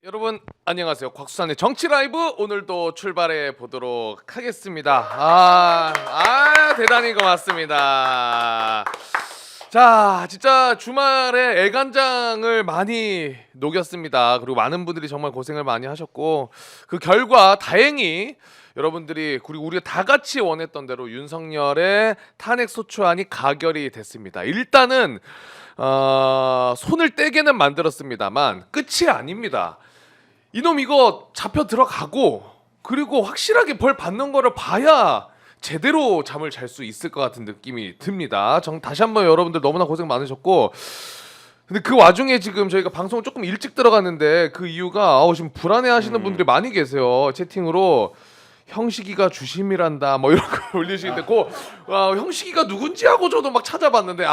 여러분 안녕하세요. 곽수산의 정치 라이브 오늘도 출발해 보도록 하겠습니다. 대단히 고맙습니다. 자, 진짜 주말에 애간장을 많이 녹였습니다. 그리고 많은 분들이 정말 고생을 많이 하셨고 그 결과 다행히 여러분들이 그리고 우리가 다 같이 원했던 대로 윤석열의 탄핵 소추안이 가결이 됐습니다. 일단은 손을 떼게는 만들었습니다만 끝이 아닙니다. 이놈 이거 잡혀 들어가고 그리고 확실하게 벌 받는 거를 봐야 제대로 잠을 잘 수 있을 것 같은 느낌이 듭니다. 다시 한번 여러분들 너무나 고생 많으셨고 근데 그 와중에 지금 저희가 방송을 조금 일찍 들어갔는데 그 이유가 지금 불안해하시는 분들이 많이 계세요. 채팅으로 형식이가 주심이란다 뭐 이런 걸 올리시는데 형식이가 누군지 하고 저도 막 찾아봤는데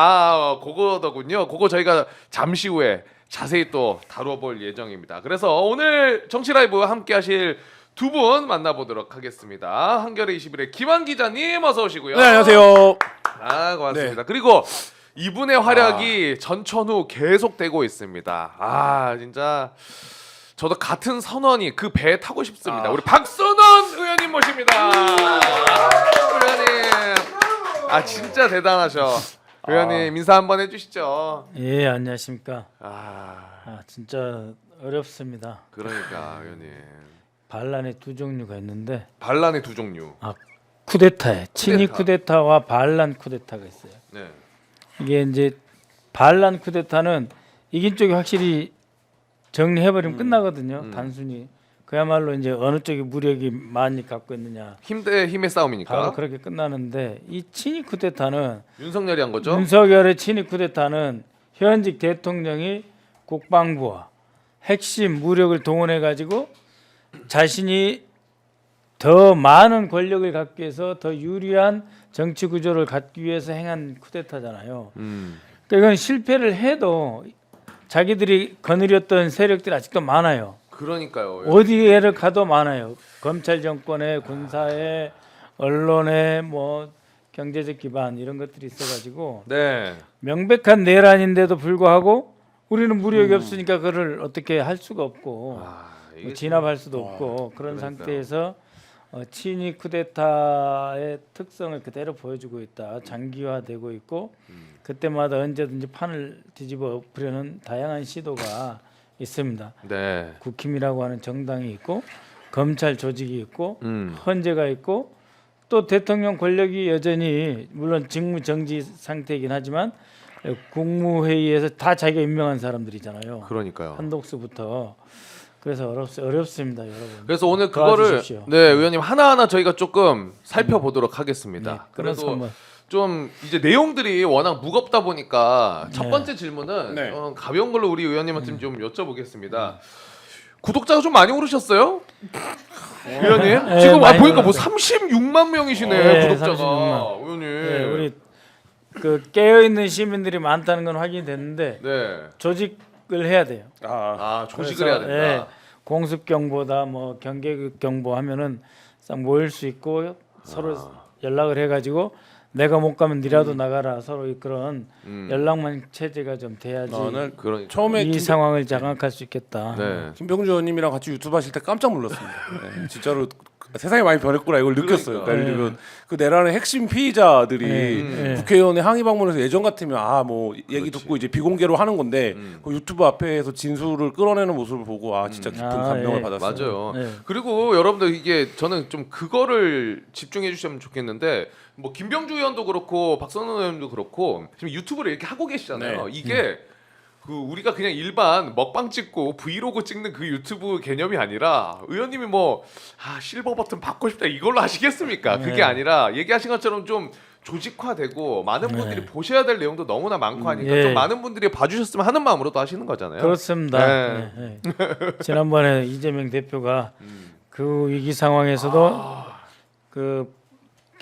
그거더군요. 그거 저희가 잠시 후에 자세히 또 다뤄볼 예정입니다. 그래서 오늘 정치 라이브 함께 하실 두 분 만나보도록 하겠습니다. 한겨레 21의 김한 기자님 어서 오시고요. 네, 안녕하세요. 고맙습니다. 그리고 이분의 활약이 전천후 계속되고 있습니다. 진짜 저도 같은 선원이 그 배에 타고 싶습니다. 우리 박선원 의원님 모십니다. 의원님, 진짜 대단하셔. 의원님 인사 한번 해주시죠. 예, 안녕하십니까. 진짜 어렵습니다. 그러니까 의원님. 반란의 두 종류가 있는데 반란의 두 종류. 쿠데타에 친이 쿠데타와 반란 쿠데타가 있어요. 네. 이게 이제 반란 쿠데타는 이긴 쪽이 확실히 정리해버리면 끝나거든요. 단순히 그야말로 이제 어느 쪽이 무력이 많이 갖고 있느냐. 힘 대 힘의 싸움이니까. 바로 그렇게 끝나는데 이 친이 쿠데타는 윤석열이 한 거죠? 윤석열의 친이 쿠데타는 현직 대통령이 국방부와 핵심 무력을 동원해 가지고 자신이 더 많은 권력을 갖기 위해서 더 유리한 정치 구조를 갖기 위해서 행한 쿠데타잖아요. 그러니까 이건 실패를 해도 자기들이 거느렸던 세력들이 아직도 많아요. 그러니까요. 어디에를 가도 많아요. 검찰 정권에, 군사에, 언론에, 뭐 경제적 기반 이런 것들이 있어가지고 네. 명백한 내란인데도 불구하고 우리는 무력이 없으니까 그를 어떻게 할 수가 없고 뭐 진압할 수도 없고 그런 그러니까요. 상태에서 친이 쿠데타의 특성을 그대로 보여주고 있다. 장기화되고 있고 그때마다 언제든지 판을 뒤집어 엎으려는 다양한 시도가 있습니다. 네. 국힘이라고 하는 정당이 있고 검찰 조직이 있고 헌재가 있고 또 대통령 권력이 여전히 물론 직무 정지 상태이긴 하지만 국무회의에서 다 자기가 임명한 사람들이잖아요. 그러니까요. 한독수부터. 그래서 어렵습니다, 여러분. 그래서 오늘 그거를 도와주십시오. 네 의원님 하나하나 저희가 조금 살펴보도록 하겠습니다. 네, 그래도 한번. 좀 이제 내용들이 워낙 무겁다 보니까 첫 번째 질문은 네. 가벼운 걸로 우리 의원님한테 좀 여쭤보겠습니다. 구독자가 좀 많이 오르셨어요? 의원님 네, 지금 많이 보니까 뭐 올랐어요. 36만 명이시네 네, 구독자가 36만. 의원님. 네, 우리 그 깨어 있는 시민들이 많다는 건 확인됐는데 네. 조직을 해야 돼요. 조직을 해야 된다. 예, 공습 경보다 뭐 경계급 경보 하면은 싹 모일 수 있고 서로 연락을 해가지고 내가 못 가면 니라도 나가라 서로 그런 연락만 체제가 좀 돼야지 그러니까. 처음에 이 상황을 장악할 수 있겠다. 네. 김병주 의원님이랑 같이 유튜브 하실 때 깜짝 놀랐습니다. 네, 진짜로 세상이 많이 변했구나 이걸 느꼈어요. 그러니까. 예를 들면 그 내란의 핵심 피의자들이 네. 국회의원의 항의 방문에서 예전 같으면 뭐 얘기 그렇지. 듣고 이제 비공개로 하는 건데 그 유튜브 앞에서 진술을 끌어내는 모습을 보고 진짜 깊은 감명을 예. 받았어요. 맞아요. 네. 그리고 여러분들 이게 저는 좀 그거를 집중해 주시면 좋겠는데 뭐 김병주 의원도 그렇고 박선원 의원도 그렇고 지금 유튜브를 이렇게 하고 계시잖아요. 네. 이게 그 우리가 그냥 일반 먹방 찍고 브이로그 찍는 그 유튜브 개념이 아니라 의원님이 뭐 실버 버튼 받고 싶다 이걸로 하시겠습니까? 그게 네. 아니라 얘기하신 것처럼 좀 조직화되고 많은 분들이 보셔야 될 내용도 너무나 많고 하니까 예. 좀 많은 분들이 봐주셨으면 하는 마음으로 또 하시는 거잖아요. 그렇습니다. 네. 네, 네. 지난번에 이재명 대표가 그 위기 상황에서도 그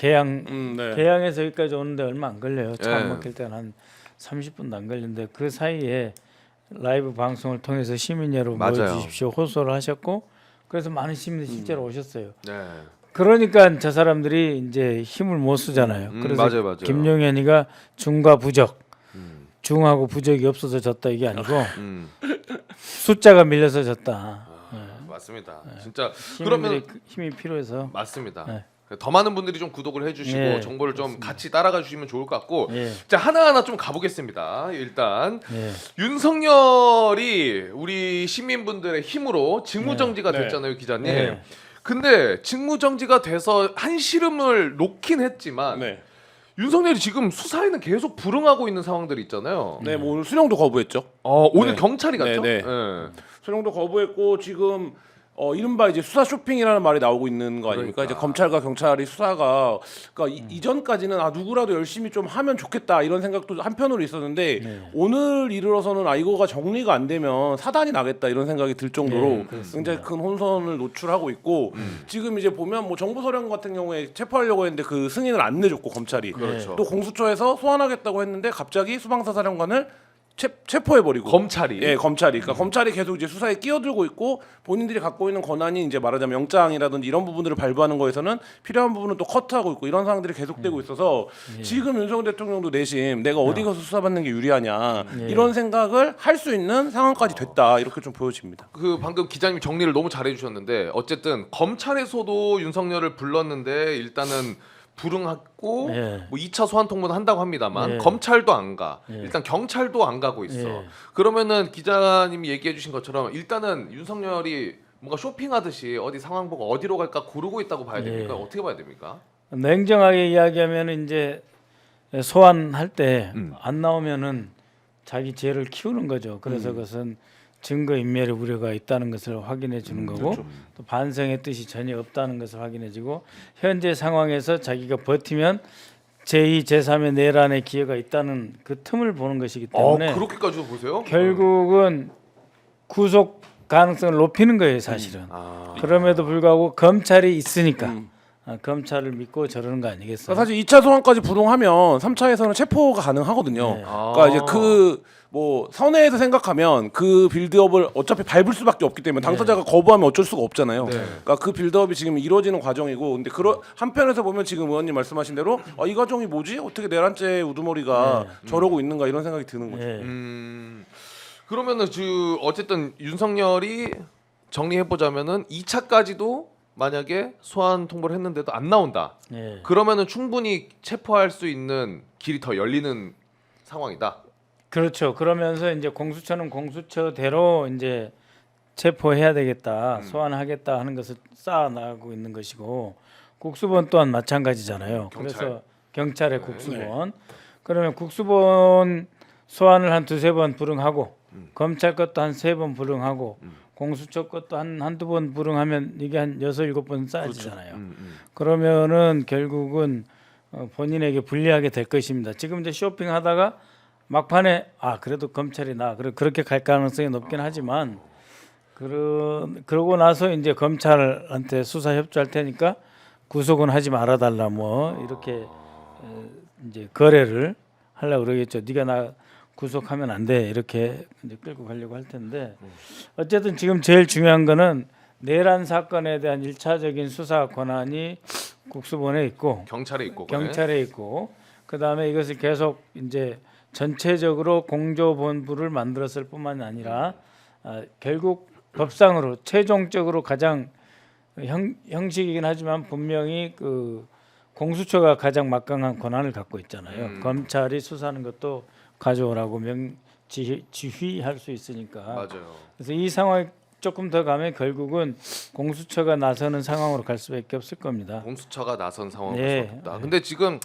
네. 개항에서 여기까지 오는데 얼마 안 걸려요. 차 예. 안 막힐 때는 한 30분도 안 걸리는데 그 사이에 라이브 방송을 통해서 시민 여러분 맞아요. 모여주십시오 호소를 하셨고 그래서 많은 시민들이 실제로 오셨어요. 네. 그러니까 저 사람들이 이제 힘을 못 쓰잖아요. 그래서 맞아요. 김용현이가 중과 부적, 중하고 부적이 없어서 졌다 이게 아니고 숫자가 밀려서 졌다. 맞습니다. 진짜 시민들의 그러면 힘이 필요해서 맞습니다. 네. 더 많은 분들이 좀 구독을 해주시고 예, 정보를 좀 같이 따라가 주시면 좋을 것 같고 예. 자 하나하나 좀 가보겠습니다. 일단 예. 윤석열이 우리 시민분들의 힘으로 직무정지가 네. 됐잖아요, 기자님. 네. 근데 직무정지가 돼서 한시름을 놓긴 했지만 네. 윤석열이 지금 수사에는 계속 불응하고 있는 상황들이 있잖아요. 네, 뭐 오늘 수령도 거부했죠. 오늘 네. 경찰이 갔죠? 네, 네. 예. 수령도 거부했고 지금 이른바 이제 수사 쇼핑이라는 말이 나오고 있는 거 아닙니까? 그러니까. 이제 검찰과 경찰이 수사가 그러니까 이전까지는 누구라도 열심히 좀 하면 좋겠다 이런 생각도 한편으로 있었는데 오늘 이르러서는 이거가 정리가 안 되면 사단이 나겠다 이런 생각이 들 정도로 굉장히 큰 혼선을 노출하고 있고 지금 이제 보면 뭐 정보서령 같은 경우에 체포하려고 했는데 그 승인을 안 내줬고 검찰이 그렇죠. 또 공수처에서 소환하겠다고 했는데 갑자기 수방사사령관을 체포해버리고 검찰이 예, 검찰이. 그러니까 검찰이 계속 이제 수사에 끼어들고 있고 본인들이 갖고 있는 권한이 이제 말하자면 영장이라든지 이런 부분들을 발부하는 거에서는 필요한 부분은 또 커트하고 있고 이런 상황들이 계속되고 있어서 지금 윤석열 대통령도 내심 내가 어디 가서 수사받는 게 유리하냐 이런 생각을 할 수 있는 상황까지 됐다 이렇게 좀 보여집니다. 그 방금 기자님 정리를 너무 잘해 주셨는데 어쨌든 검찰에서도 윤석열을 불렀는데 일단은 불응하고 예. 뭐 2차 소환 통보는 한다고 합니다만 예. 검찰도 안 가. 예. 일단 경찰도 안 가고 있어. 예. 그러면은 기자님이 얘기해 주신 것처럼 일단은 윤석열이 뭔가 쇼핑하듯이 어디 상황 보고 어디로 갈까 고르고 있다고 봐야 됩니까? 예. 어떻게 봐야 됩니까? 냉정하게 이야기하면 이제 소환할 때 안 음. 나오면은 자기 죄를 키우는 거죠. 그래서 그것은 증거 인멸의 우려가 있다는 것을 확인해 주는 거고 그렇죠. 또 반성의 뜻이 전혀 없다는 것을 확인해 주고 현재 상황에서 자기가 버티면 제2, 제3의 내란의 기회가 있다는 그 틈을 보는 것이기 때문에 그렇게까지도 보세요? 결국은 구속 가능성을 높이는 거예요, 사실은. 아. 그럼에도 불구하고 검찰이 있으니까 검찰을 믿고 저러는 거 아니겠어요? 사실 2차 소환까지 불응하면 3차에서는 체포가 가능하거든요. 네. 그러니까 이제 그 뭐 선회에서 생각하면 그 빌드업을 어차피 밟을 수밖에 없기 때문에 당사자가 거부하면 어쩔 수가 없잖아요. 네. 그러니까 그 빌드업이 지금 이루어지는 과정이고, 근데 한편에서 보면 지금 의원님 말씀하신 대로 이 과정이 뭐지? 어떻게 내란죄 우두머리가 저러고 있는가 이런 생각이 드는 거죠. 예. 그러면은 어쨌든 윤석열이 정리해 보자면은 2차까지도 만약에 소환 통보를 했는데도 안 나온다. 예. 그러면은 충분히 체포할 수 있는 길이 더 열리는 상황이다. 그렇죠. 그러면서 이제 공수처는 공수처대로 이제 체포해야 되겠다, 소환하겠다 하는 것을 쌓아나가고 있는 것이고 국수본 또한 마찬가지잖아요. 경찰. 그래서 경찰의 국수본. 그러면 국수본 소환을 한 두세 번 불응하고 검찰 것도 한 세 번 불응하고 공수처 것도 한두 번 불응하면 이게 한 6-7번 쌓여지잖아요. 그러면은 결국은 본인에게 불리하게 될 것입니다. 지금 이제 쇼핑하다가 막판에 그래도 검찰이 그렇게 갈 가능성이 높긴 하지만 그러고 나서 이제 검찰한테 수사 협조할 테니까 구속은 하지 말아달라 뭐 이렇게 이제 거래를 하려고 그러겠죠. 네가 나 구속하면 안 돼 이렇게 이제 끌고 가려고 할 텐데 어쨌든 지금 제일 중요한 거는 내란 사건에 대한 1차적인 수사 권한이 국수본에 있고 경찰에 있고 경찰에 있고 그다음에 이것을 계속 이제 전체적으로 공조본부를 만들었을 뿐만 아니라 결국 법상으로 최종적으로 가장 형식이긴 하지만 분명히 그 공수처가 가장 막강한 권한을 갖고 있잖아요. 검찰이 수사하는 것도 가져오라고 지휘할 수 있으니까. 맞아요. 그래서 이 상황이 조금 더 가면 결국은 공수처가 나서는 상황으로 갈 수밖에 없을 겁니다. 공수처가 나선 상황을 네. 볼수 없다. 근데 지금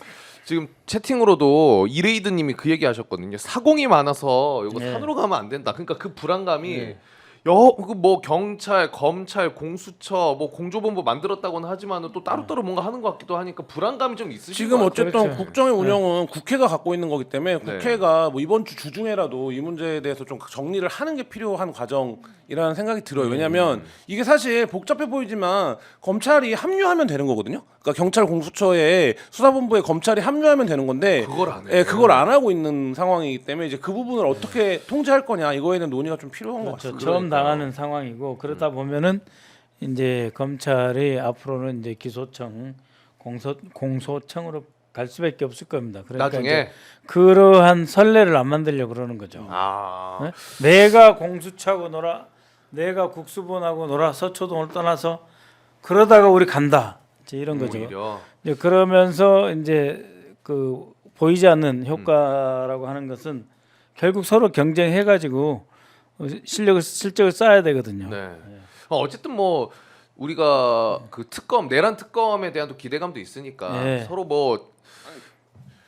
채팅으로도 이레이드님이 그 얘기하셨거든요. 사공이 많아서 이거 네. 산으로 가면 안 된다. 그러니까 그 불안감이 네. 뭐 경찰, 검찰, 공수처, 뭐 공조본부 만들었다고는 하지만은 또 따로따로 뭔가 하는 것 같기도 하니까 불안감이 좀 있으신 지금 것 같아요. 어쨌든 그렇죠. 국정의 운영은 국회가 갖고 있는 거기 때문에 네. 국회가 뭐 이번 주 주중에라도 이 문제에 대해서 좀 정리를 하는 게 필요한 과정이라는 생각이 들어요. 왜냐하면 이게 사실 복잡해 보이지만 검찰이 합류하면 되는 거거든요. 그러니까 경찰 공수처에 수사본부에 검찰이 합류하면 되는 건데 그걸 안 해요. 예, 그걸 안 하고 있는 상황이기 때문에 이제 그 부분을 어떻게 통제할 거냐 이거에 대한 논의가 좀 필요한 것 그렇죠. 같습니다. 처음 당하는 상황이고 그러다 보면은 이제 검찰이 앞으로는 이제 기소청, 공소청으로 갈 수밖에 없을 겁니다. 그러니까 나중에 이제 그러한 선례를 안 만들려고 그러는 거죠. 아 네? 내가 공수처하고 내가 국수본하고 놀아 서초동을 떠나서 그러다가 우리 간다. 이제 이런 거죠. 오히려. 이제 그러면서 이제 그 보이지 않는 효과라고 하는 것은 결국 서로 경쟁해가지고 실적을 쌓아야 되거든요. 네. 어쨌든 뭐 우리가 그 특검 내란 특검에 대한 또 기대감도 있으니까 네. 서로 뭐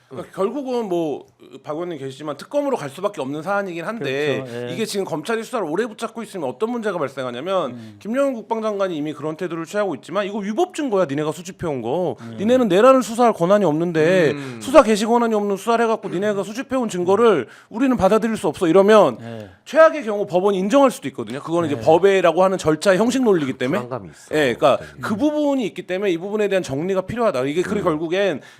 그러니까 결국은 뭐 박 의원님 계시지만 특검으로 갈 수밖에 없는 사안이긴 한데 그렇죠. 예. 이게 지금 검찰이 수사를 오래 붙잡고 있으면 어떤 문제가 발생하냐면 김영현 국방장관이 이미 그런 태도를 취하고 있지만 이거 위법 증거야 니네가 수집해온 거 니네는 내란을 수사할 권한이 없는데 수사 개시 권한이 없는 수사를 해갖고 니네가 수집해온 증거를 우리는 받아들일 수 없어 이러면 예. 최악의 경우 법원이 인정할 수도 있거든요. 그거는 이제 법외라고 하는 절차의 형식 논리이기 때문에 불안감이 있어. 예, 그러니까 그 부분이 있기 때문에 이 부분에 대한 정리가 필요하다. 이게 그리고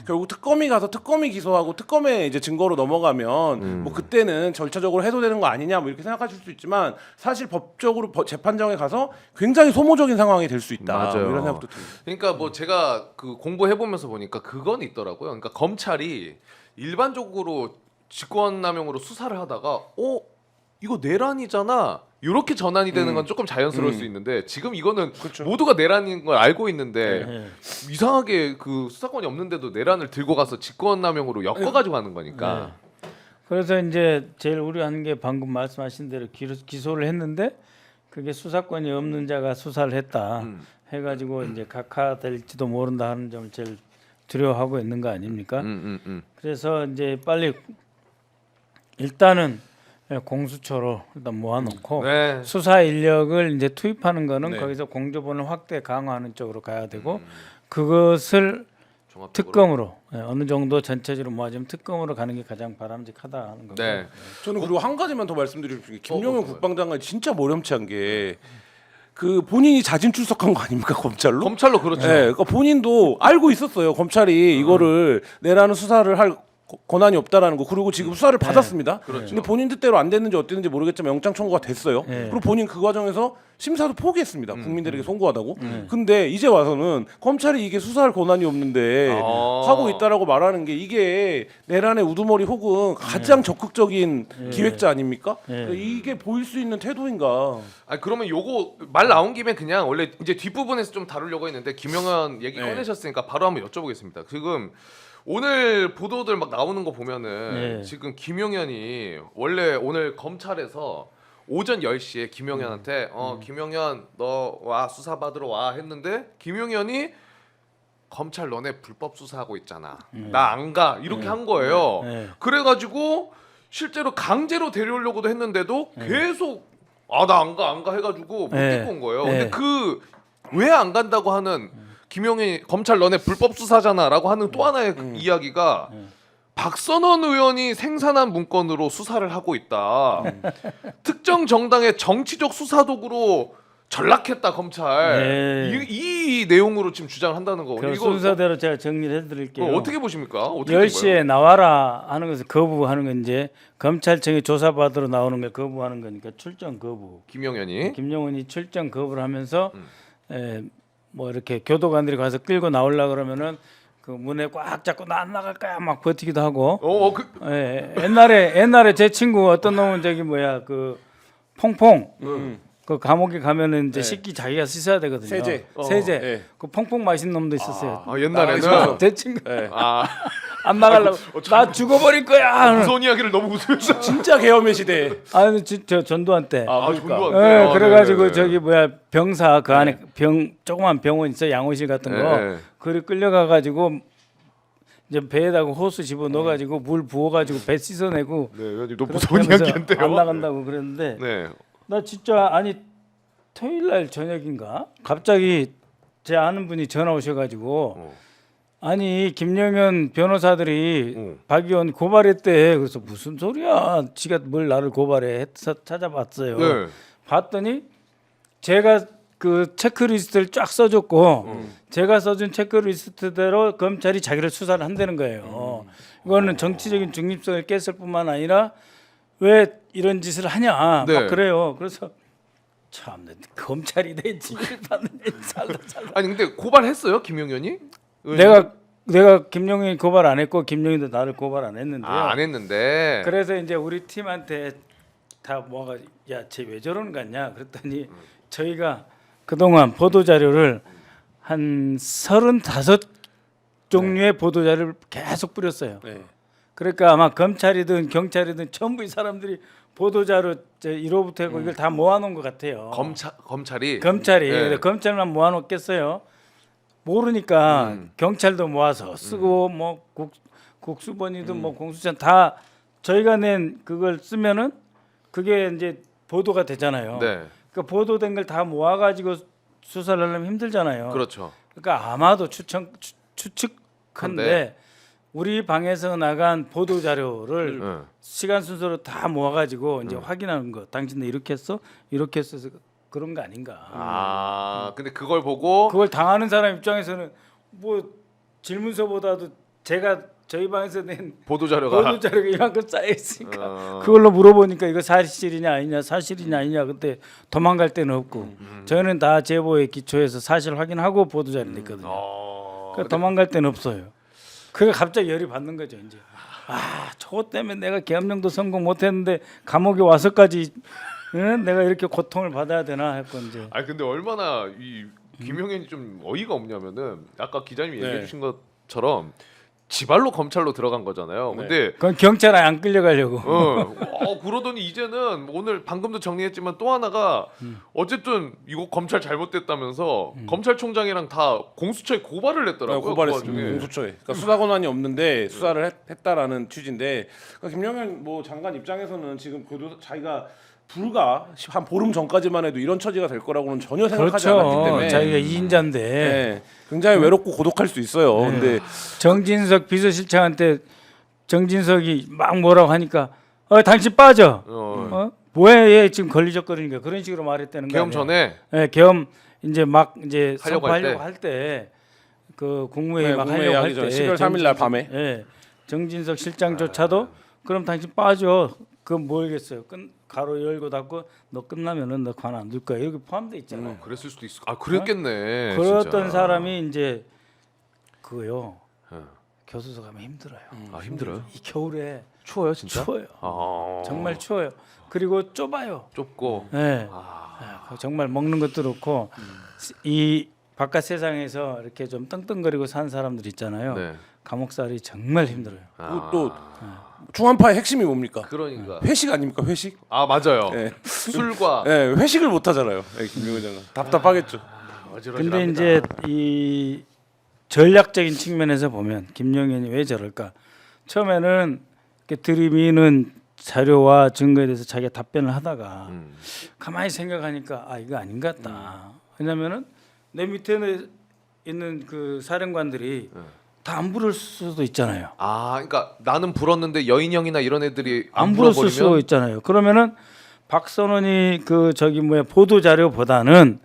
결국 특검이 가서 특검이 기소하고 특검에 이제 증거로 넘어가면 뭐 그때는 절차적으로 해도 되는 거 아니냐 뭐 이렇게 생각하실 수 있지만 사실 법적으로 재판정에 가서 굉장히 소모적인 상황이 될 수 있다. 맞아요. 뭐 이런 생각도 듭니다. 그러니까 뭐 제가 그 공부해 보면서 보니까 그건 있더라고요. 그러니까 검찰이 일반적으로 직권남용으로 수사를 하다가 이거 내란이잖아. 이렇게 전환이 되는 건 조금 자연스러울 수 있는데 지금 이거는 모두가 내란인 걸 알고 있는데 예. 이상하게 그 수사권이 없는데도 내란을 들고 가서 직권남용으로 엮어가지고 하는 거니까. 그래서 이제 제일 우려하는 게 방금 말씀하신 대로 기소를 했는데 그게 수사권이 없는 자가 수사를 했다 해가지고 이제 각하될지도 모른다 하는 점을 제일 두려워하고 있는 거 아닙니까? 그래서 이제 빨리 일단은 공수처로 일단 모아놓고 네. 수사 인력을 이제 투입하는 거는 네. 거기서 공조본을 확대 강화하는 쪽으로 가야 되고 그것을 종합적으로. 특검으로 어느 정도 전체적으로 모아지면 특검으로 가는 게 가장 바람직하다 하는 거고. 네. 저는 그리고 한 가지만 더 말씀드리고 싶은 게 김영현 뭐요? 국방장관이 진짜 모렴치한 게 그 본인이 자진 출석한 거 아닙니까 검찰로? 검찰로 그렇죠. 네, 그러니까 본인도 알고 있었어요. 검찰이 이거를 내라는 수사를 할 권한이 없다라는 거. 그리고 지금 수사를 받았습니다. 그렇죠. 근데 본인 뜻대로 안 됐는지 어땠는지 모르겠지만 영장 청구가 됐어요. 네. 그리고 본인 그 과정에서 심사도 포기했습니다. 국민들에게 송구하다고. 근데 이제 와서는 검찰이 이게 수사할 권한이 없는데 하고 있다라고 말하는 게 이게 내란의 우두머리 혹은 가장 적극적인 기획자 아닙니까? 그러니까 이게 보일 수 있는 태도인가? 아 그러면 요거 말 나온 김에 그냥 원래 이제 뒷부분에서 좀 다루려고 했는데 김영현 얘기 네. 꺼내셨으니까 바로 한번 여쭤보겠습니다. 지금 오늘 보도들 막 나오는 거 보면은 네. 지금 김용현이 원래 오늘 검찰에서 오전 10시에 김용현한테 김용현 너 와 수사 받으러 와 했는데 김용현이 검찰 너네 불법 수사하고 있잖아. 나 안 가. 이렇게 한 거예요. 네. 그래가지고 실제로 강제로 데려오려고도 했는데도 계속 나 안 가 해가지고 못 네. 데리고 온 거예요. 네. 근데 그 왜 안 간다고 하는 김용현이 검찰 너네 불법 수사잖아라고 하는 또 하나의 이야기가 박선원 의원이 생산한 문건으로 수사를 하고 있다. 특정 정당의 정치적 수사 도구로 전락했다 검찰. 네. 이 내용으로 지금 주장을 한다는 거. 그 순서대로 제가 정리를 해드릴게요. 어떻게 보십니까? 어떻게 된 10시에 나와라 하는 것을 거부하는 건 이제 검찰청이 조사받으러 나오는 걸 거부하는 거니까 출정 거부. 김용현이 김용은이 출정 거부를 하면서 뭐 이렇게 교도관들이 가서 끌고 나오려 그러면은 그 문에 꽉 잡고 나 안 나갈 거야 막 버티기도 하고. 옛날에 제 친구 어떤 놈은 저기 뭐야 그 퐁퐁 그 감옥에 가면은 이제 식기 자기가 씻어야 되거든요. 세제. 세제. 그 퐁퐁 맛있는 놈도 있었어요. 옛날에는 제 친구 아 안 나가려고 나 죽어버릴 거야. 무서운 이야기를 너무 웃으면서 진짜 계엄의 시대. 아니 저 전두환 때. 전두환 예, 때. 그래가지고 네네네. 저기 뭐야 병사 그 안에 조그만 병원 있어 양호실 같은 거 네. 그리 끌려가가지고 이제 배에다가 호수 집어 넣어가지고 물 부어가지고 배 씻어내고 네, 너무 그렇게 무서운 하면서 이야기인데요. 안 나간다고 그랬는데 네. 나 진짜 아니 토요일날 저녁인가 갑자기 제 아는 분이 전화 오셔가지고 아니 김영현 변호사들이 박 의원 고발했대. 그래서 무슨 소리야? 지가 뭘 나를 고발해? 해서 찾아봤어요. 네. 봤더니 제가 그 체크리스트를 쫙 써줬고 제가 써준 체크리스트대로 검찰이 자기를 수사를 한다는 거예요. 이거는 정치적인 중립성을 깼을 뿐만 아니라 왜 이런 짓을 하냐 네. 막 그래요. 그래서 참 검찰이 내 지위를 받는 살다. 아니 근데 고발했어요 김용현이? 내가 김용현이 고발 안 했고 김용현도 나를 고발 안 했는데요. 안 했는데. 그래서 이제 우리 팀한테 다 모아가 야쟤 왜 저러는 거 같냐 그랬더니 저희가 그동안 보도 자료를 한 35 종류의 보도 자료를 계속 뿌렸어요. 네. 그러니까 아마 검찰이든 경찰이든 전부 이 사람들이 보도 자료 1호부터 해고 이걸 다 모아놓은 것 같아요. 검찰이 검찰이 네. 근데 검찰만 모아놓겠어요. 모르니까 경찰도 모아서 쓰고 뭐 국수본이든 뭐 공수처 다 저희가 낸 그걸 쓰면은 그게 이제 보도가 되잖아요. 네. 그 보도된 걸 다 모아가지고 수사를 하려면 힘들잖아요. 그렇죠. 그러니까 아마도 추측한데 우리 방에서 나간 보도 자료를 네. 시간 순서로 다 모아가지고 이제 확인하는 거. 당신들 이렇게 했어, 이렇게 했어 그런 거 아닌가. 아 근데 그걸 보고 그걸 당하는 사람 입장에서는 뭐 질문서보다도 제가 저희 방에서 낸 보도 자료가 보도 자료가 이만큼 쌓여 있으니까 그걸로 물어보니까 이거 사실이냐 아니냐 사실이냐 아니냐 그때 도망갈 데는 없고 저희는 다 제보에 기초해서 사실 확인하고 보도 자료 냈거든요. 그러니까 도망갈 데는 없어요. 그게 갑자기 열이 받는 거죠 이제. 아 저것 때문에 내가 계엄령도 성공 못했는데 감옥에 와서까지 응? 내가 이렇게 고통을 받아야 되나 했고 이제. 아니 근데 얼마나 이 김용현이 좀 어이가 없냐면은 아까 기자님이 얘기해 네. 주신 것처럼 지발로 검찰로 들어간 거잖아요. 근데 그건 경찰에 안 끌려가려고. 그러더니 이제는 오늘 방금도 정리했지만 또 하나가 어쨌든 이거 검찰 잘못됐다면서 검찰총장이랑 다 공수처에 고발을 냈더라고요. 고발했습니다. 그 와중에. 공수처에. 그러니까 수사 권한이 없는데 수사를 했다라는 취지인데 그러니까 김영현 뭐 장관 입장에서는 지금 그래도 자기가 불과 한 보름 전까지만 해도 이런 처지가 될 거라고는 전혀 생각하지 않았기 그렇죠. 때문에 자기가 2인자인데 네, 굉장히 외롭고 고독할 수 있어요. 근데 정진석 비서실장한테 정진석이 막 뭐라고 하니까 당신 빠져. 뭐해 얘 지금 걸리적거리니까 그런 식으로 말했다는 거예요. 계엄 전에 네, 계엄 이제 막 이제 하려고 선포하려고 할 때 그 국무회의 네, 막 국무회의 하려고 할 하기 전에 때 12월 3일 날 밤에. 정진석 실장조차도 그럼 당신 빠져. 그건 뭐겠어요. 가로 열고 닫고 너 끝나면은 너 관 안 둘 거야. 이렇게 포함돼 있잖아요. 그랬을 수도 있어. 아 그랬겠네. 그랬던 진짜. 사람이 이제 그거요. 네. 교수소 가면 힘들어요. 아 힘들어요? 이 겨울에 추워요 진짜? 추워요. 아 정말 추워요. 그리고 좁아요. 좁고. 네. 정말 먹는 것도 그렇고 이 바깥 세상에서 이렇게 좀 떵떵거리고 산 사람들 있잖아요. 네. 감옥살이 정말 힘들어요. 그리고 또 중한파의 핵심이 뭡니까? 그러니까. 회식 아닙니까? 회식? 아 맞아요. 네. 술과 네, 회식을 못 하잖아요. 네, 김용현 장관. 답답하겠죠. 근데 이제 이 전략적인 측면에서 보면 김용현이 왜 저럴까? 처음에는 이렇게 들이미는 자료와 증거에 대해서 자기가 답변을 하다가 가만히 생각하니까 이거 아닌 것 같다. 왜냐면은 내 밑에 있는 그 사령관들이 다 안 부를 수도 있잖아요. 아 그러니까 나는 불었는데 여인형이나 이런 애들이 안 불었을 수도 있잖아요. 그러면은 박선원이 그 보도 자료보다는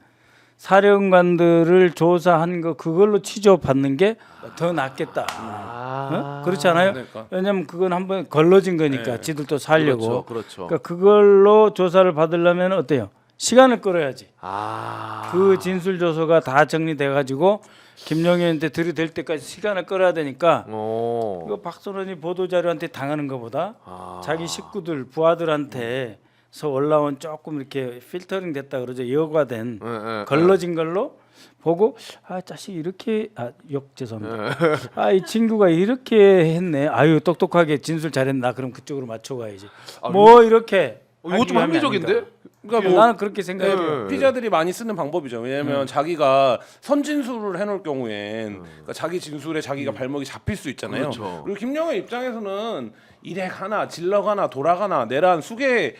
사령관들을 조사한 거 그걸로 취조받는 게 더 낫겠다. 그렇지 않아요? 그러니까. 왜냐면 그건 한번 걸러진 거니까 지들도 살려고. 그렇죠. 그러니까 그걸로 조사를 받으려면 어때요? 시간을 끌어야지. 아 그 진술 조서가 다 정리돼 가지고 김용현한테 들이댈 때까지 시간을 끌어야 되니까 이거 박선원이 보도 자료한테 당하는 것보다 자기 식구들 부하들한테서 올라온 조금 이렇게 필터링 됐다 그러죠. 여과된 걸러진 걸로 보고 자식 이렇게 욕 죄송합니다. 이 친구가 이렇게 했네. 아유 똑똑하게 진술 잘했나. 그럼 그쪽으로 맞춰가야지. 뭐 이렇게 이거 좀 합리적인데? 그러니까 뭐 나는 그렇게 생각해요. 피자들이 많이 쓰는 방법이죠. 왜냐하면 자기가 선진술을 해놓을 경우엔 그러니까 자기 진술에 자기가 발목이 잡힐 수 있잖아요. 그렇죠. 그리고 김영현 입장에서는 일핵 하나, 질럿 하나, 도락 하나, 내란 수개의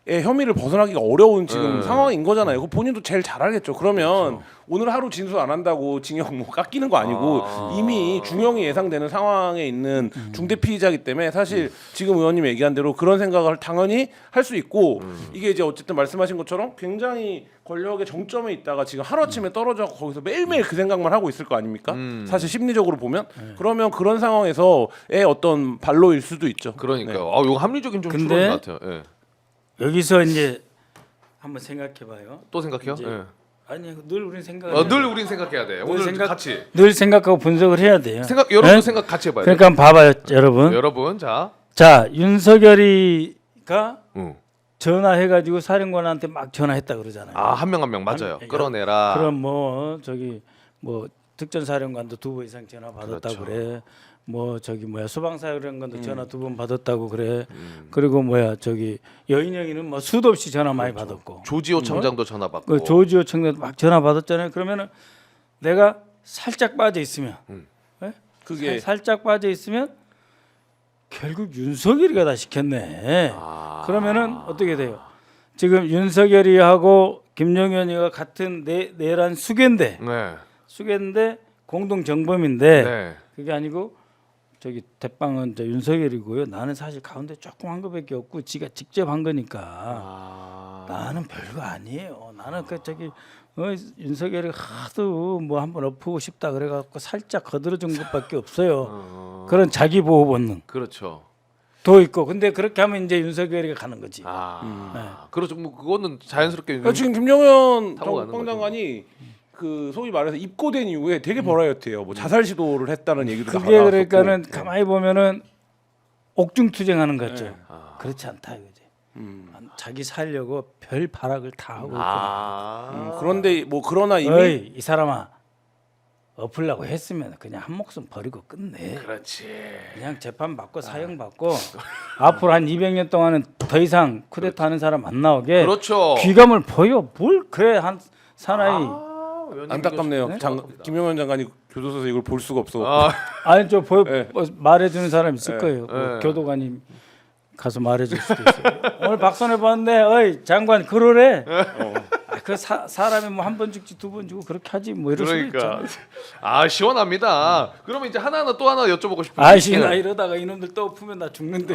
혐의를 벗어나기가 어려운 지금 상황인 거잖아요. 그 본인도 제일 잘 알겠죠. 그러면 오늘 하루 진술 안 한다고 징역 뭐 깎이는 거 아니고 이미 중형이 예상되는 상황에 있는 중대 피의자이기 때문에 사실 지금 의원님 얘기한 대로 그런 생각을 당연히 할 수 있고 이게 이제 어쨌든 말씀하신 것처럼 굉장히 권력의 정점에 있다가 지금 하루아침에 떨어져 거기서 매일매일 그 생각만 하고 있을 거 아닙니까? 사실 심리적으로 보면 그러면 그런 상황에서의 어떤 발로일 수도 있죠. 그러니까요. 이거 합리적인 좀 근데 추론인 것 같아요. 예. 여기서 이제 한번 생각해봐요. 또 생각해요? 이제 예. 아니 늘 우린 생각. 늘 우린 생각해야 돼. 오늘 같이 늘 생각하고 분석을 해야 돼요. 여러분 네? 생각 같이 해봐요. 그러니까 한번 봐봐요, 여러분. 여러분 자, 자 윤석열이가 전화해가지고 사령관한테 막 전화했다 그러잖아요. 아, 한 명 한 명 맞아요. 한- 끌어내라. 그럼 뭐 저기 뭐 특전사령관도 2번 이상 전화 받았다고 그렇죠. 그래. 뭐 저기 뭐야 소방사령관도 전화 2번 받았다고 그래. 그리고 뭐야 저기 여인영이는 뭐 수도 없이 전화 많이 받았고. 조지호 청장도 전화 받고. 그 조지호 청장도 막 전화 받았잖아요. 그러면은 내가 살짝 빠져 있으면, 예? 그게 살짝 빠져 있으면 결국 윤석열이가 다 시켰네. 그러면은 어떻게 돼요? 지금 윤석열이하고 김용현이가 같은 내란 수괴인데, 네. 공동 정범인데 네. 그게 아니고 저기 대빵은 이제 윤석열이고요. 나는 사실 가운데 조금 한 거밖에 없고 지가 직접 한 거니까 나는 별거 아니에요. 나는 그 저기 윤석열이 하도 뭐 한번 엎고 싶다 그래갖고 살짝 거들어준 것밖에 없어요. 그런 자기 보호 본능 그렇죠. 도 있고. 근데 그렇게 하면 이제 윤석열이가 가는 거지. 그렇죠. 뭐 그거는 자연스럽게 지금 김용현 타고 가는 국방장관이 그 소위 말해서 입고된 이후에 되게 버라이어티해요. 뭐 자살 시도를 했다는 얘기도 그게 나왔었고. 그러니까는 네. 가만히 보면은 옥중투쟁하는 것 같죠. 그렇지 않다 이거지. 자기 살려고 별 발악을 다 하고 있거든. 그런데 뭐 그러나 이미 어이 이 사람아 엎으려고 했으면 그냥 한 목숨 버리고 끝내. 그렇지. 그냥 재판 받고 사형 받고 앞으로 한 200년 동안은 더 이상 쿠데타 하는 사람 안 나오게 그렇죠. 귀감을 보여. 뭘 그래 한 사나이. 안타깝네요. 네? 김용현 장관이 교도소에서 이걸 볼 수가 없어. 아니 저 네. 말해주는 사람 있을 네. 거예요. 그 네. 교도관이 가서 말해줄 수도 있어요. 오늘 박선혜 봤는데, 어이 장관 그러래. 그 사람이 뭐 한 번 죽지 2번 죽고 그렇게 하지 뭐 이럴 수도 그러니까 있잖아요. 시원합니다. 그러면 이제 하나하나 또 하나 여쭤보고 싶은 게 아이씨 나 이러다가 이놈들 또 엎으면 나 죽는데.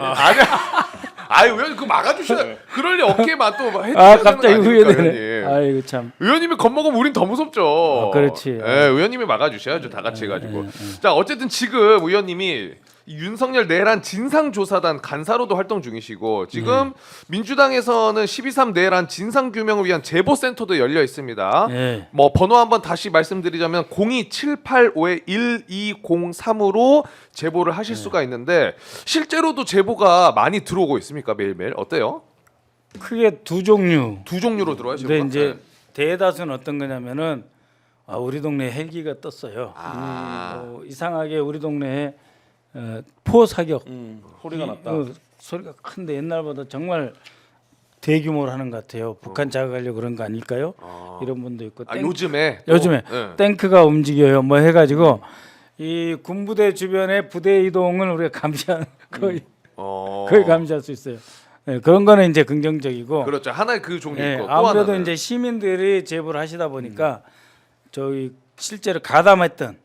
아니 왜 그 막아주셔야 그럴 리 없게만 또 해주셔야 아 되는 갑자기 거 아닙니까, 후회되네. 의원님. 아이고 참. 의원님이 겁먹으면 우린 더 무섭죠. 그렇지. 예, 의원님이 막아주셔야죠. 다 같이 해가지고. 자 어쨌든 지금 의원님이 이 윤석열 내란 진상조사단 간사로도 활동 중이시고 지금 민주당에서는 12.3 내란 진상규명을 위한 제보센터도 열려 있습니다. 예. 뭐 번호 한번 다시 말씀드리자면 02785-1203으로 제보를 하실 수가 있는데 실제로도 제보가 많이 들어오고 있습니까? 매일매일 어때요? 크게 두 종류. 두 종류로 들어와요. 근데 제보가? 이제 대다수는 어떤 거냐면은 우리 동네에 헬기가 떴어요. 이상하게 우리 동네에 포 사격 소리가 났다. 소리가 큰데 옛날보다 정말 대규모로 하는 것 같아요. 북한 자극하려고 그런 거 아닐까요? 이런 분도 있고 요즘에 요즘에 네. 탱크가 움직여요. 뭐 해가지고 이 군부대 주변에 부대 이동을 우리가 감시하는 거의 감시할 수 있어요. 네, 그런 거는 이제 긍정적이고 그렇죠. 하나의 그 종류 네, 있고 또 아무래도 하나는 이제 시민들이 제보를 하시다 보니까 저희 실제로 가담했던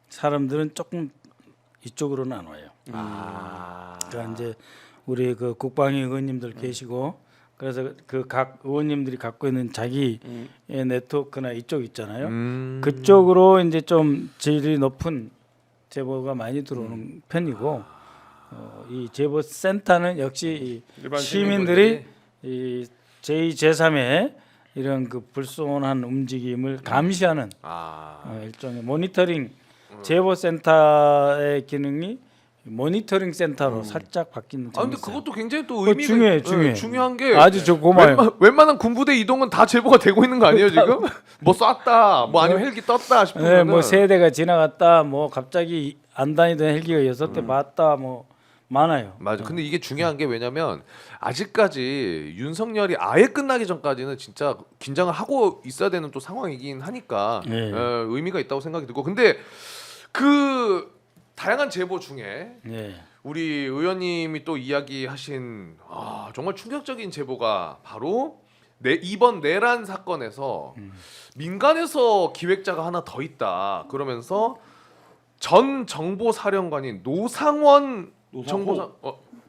사람들은 조금 이쪽으로는 안 와요. 그러니까 이제 우리 그 국방위 의원님들 계시고 그래서 그 각 의원님들이 갖고 있는 자기의 네트워크나 이쪽 있잖아요. 그쪽으로 이제 좀 질이 높은 제보가 많이 들어오는 편이고 이 제보 센터는 역시 일반 시민들이 이 제2, 제3의 이런 그 불손한 움직임을 감시하는 일종의 모니터링 제보 센터의 기능이 모니터링 센터로 살짝 바뀌는 점이 근데 있어요. 그것도 굉장히 또 그거 의미가 중요해. 중요한 게 아주 저 고마워요. 웬만한 군부대 이동은 다 제보가 되고 있는 거 아니에요 지금? 뭐 쐈다, 뭐 아니면 헬기 떴다 싶으면 네, 뭐 세대가 지나갔다, 뭐 갑자기 안 다니던 헬기가 6대 봤다, 뭐 많아요. 맞아. 근데 이게 중요한 게 왜냐면 아직까지 윤석열이 아예 끝나기 전까지는 진짜 긴장을 하고 있어야 되는 또 상황이긴 하니까 네. 의미가 있다고 생각이 들고 근데 그 다양한 제보 중에 네. 우리 의원님이 또 이야기하신 정말 충격적인 제보가 바로 이번 내란 사건에서 민간에서 기획자가 하나 더 있다 그러면서 전 정보사령관인 노상원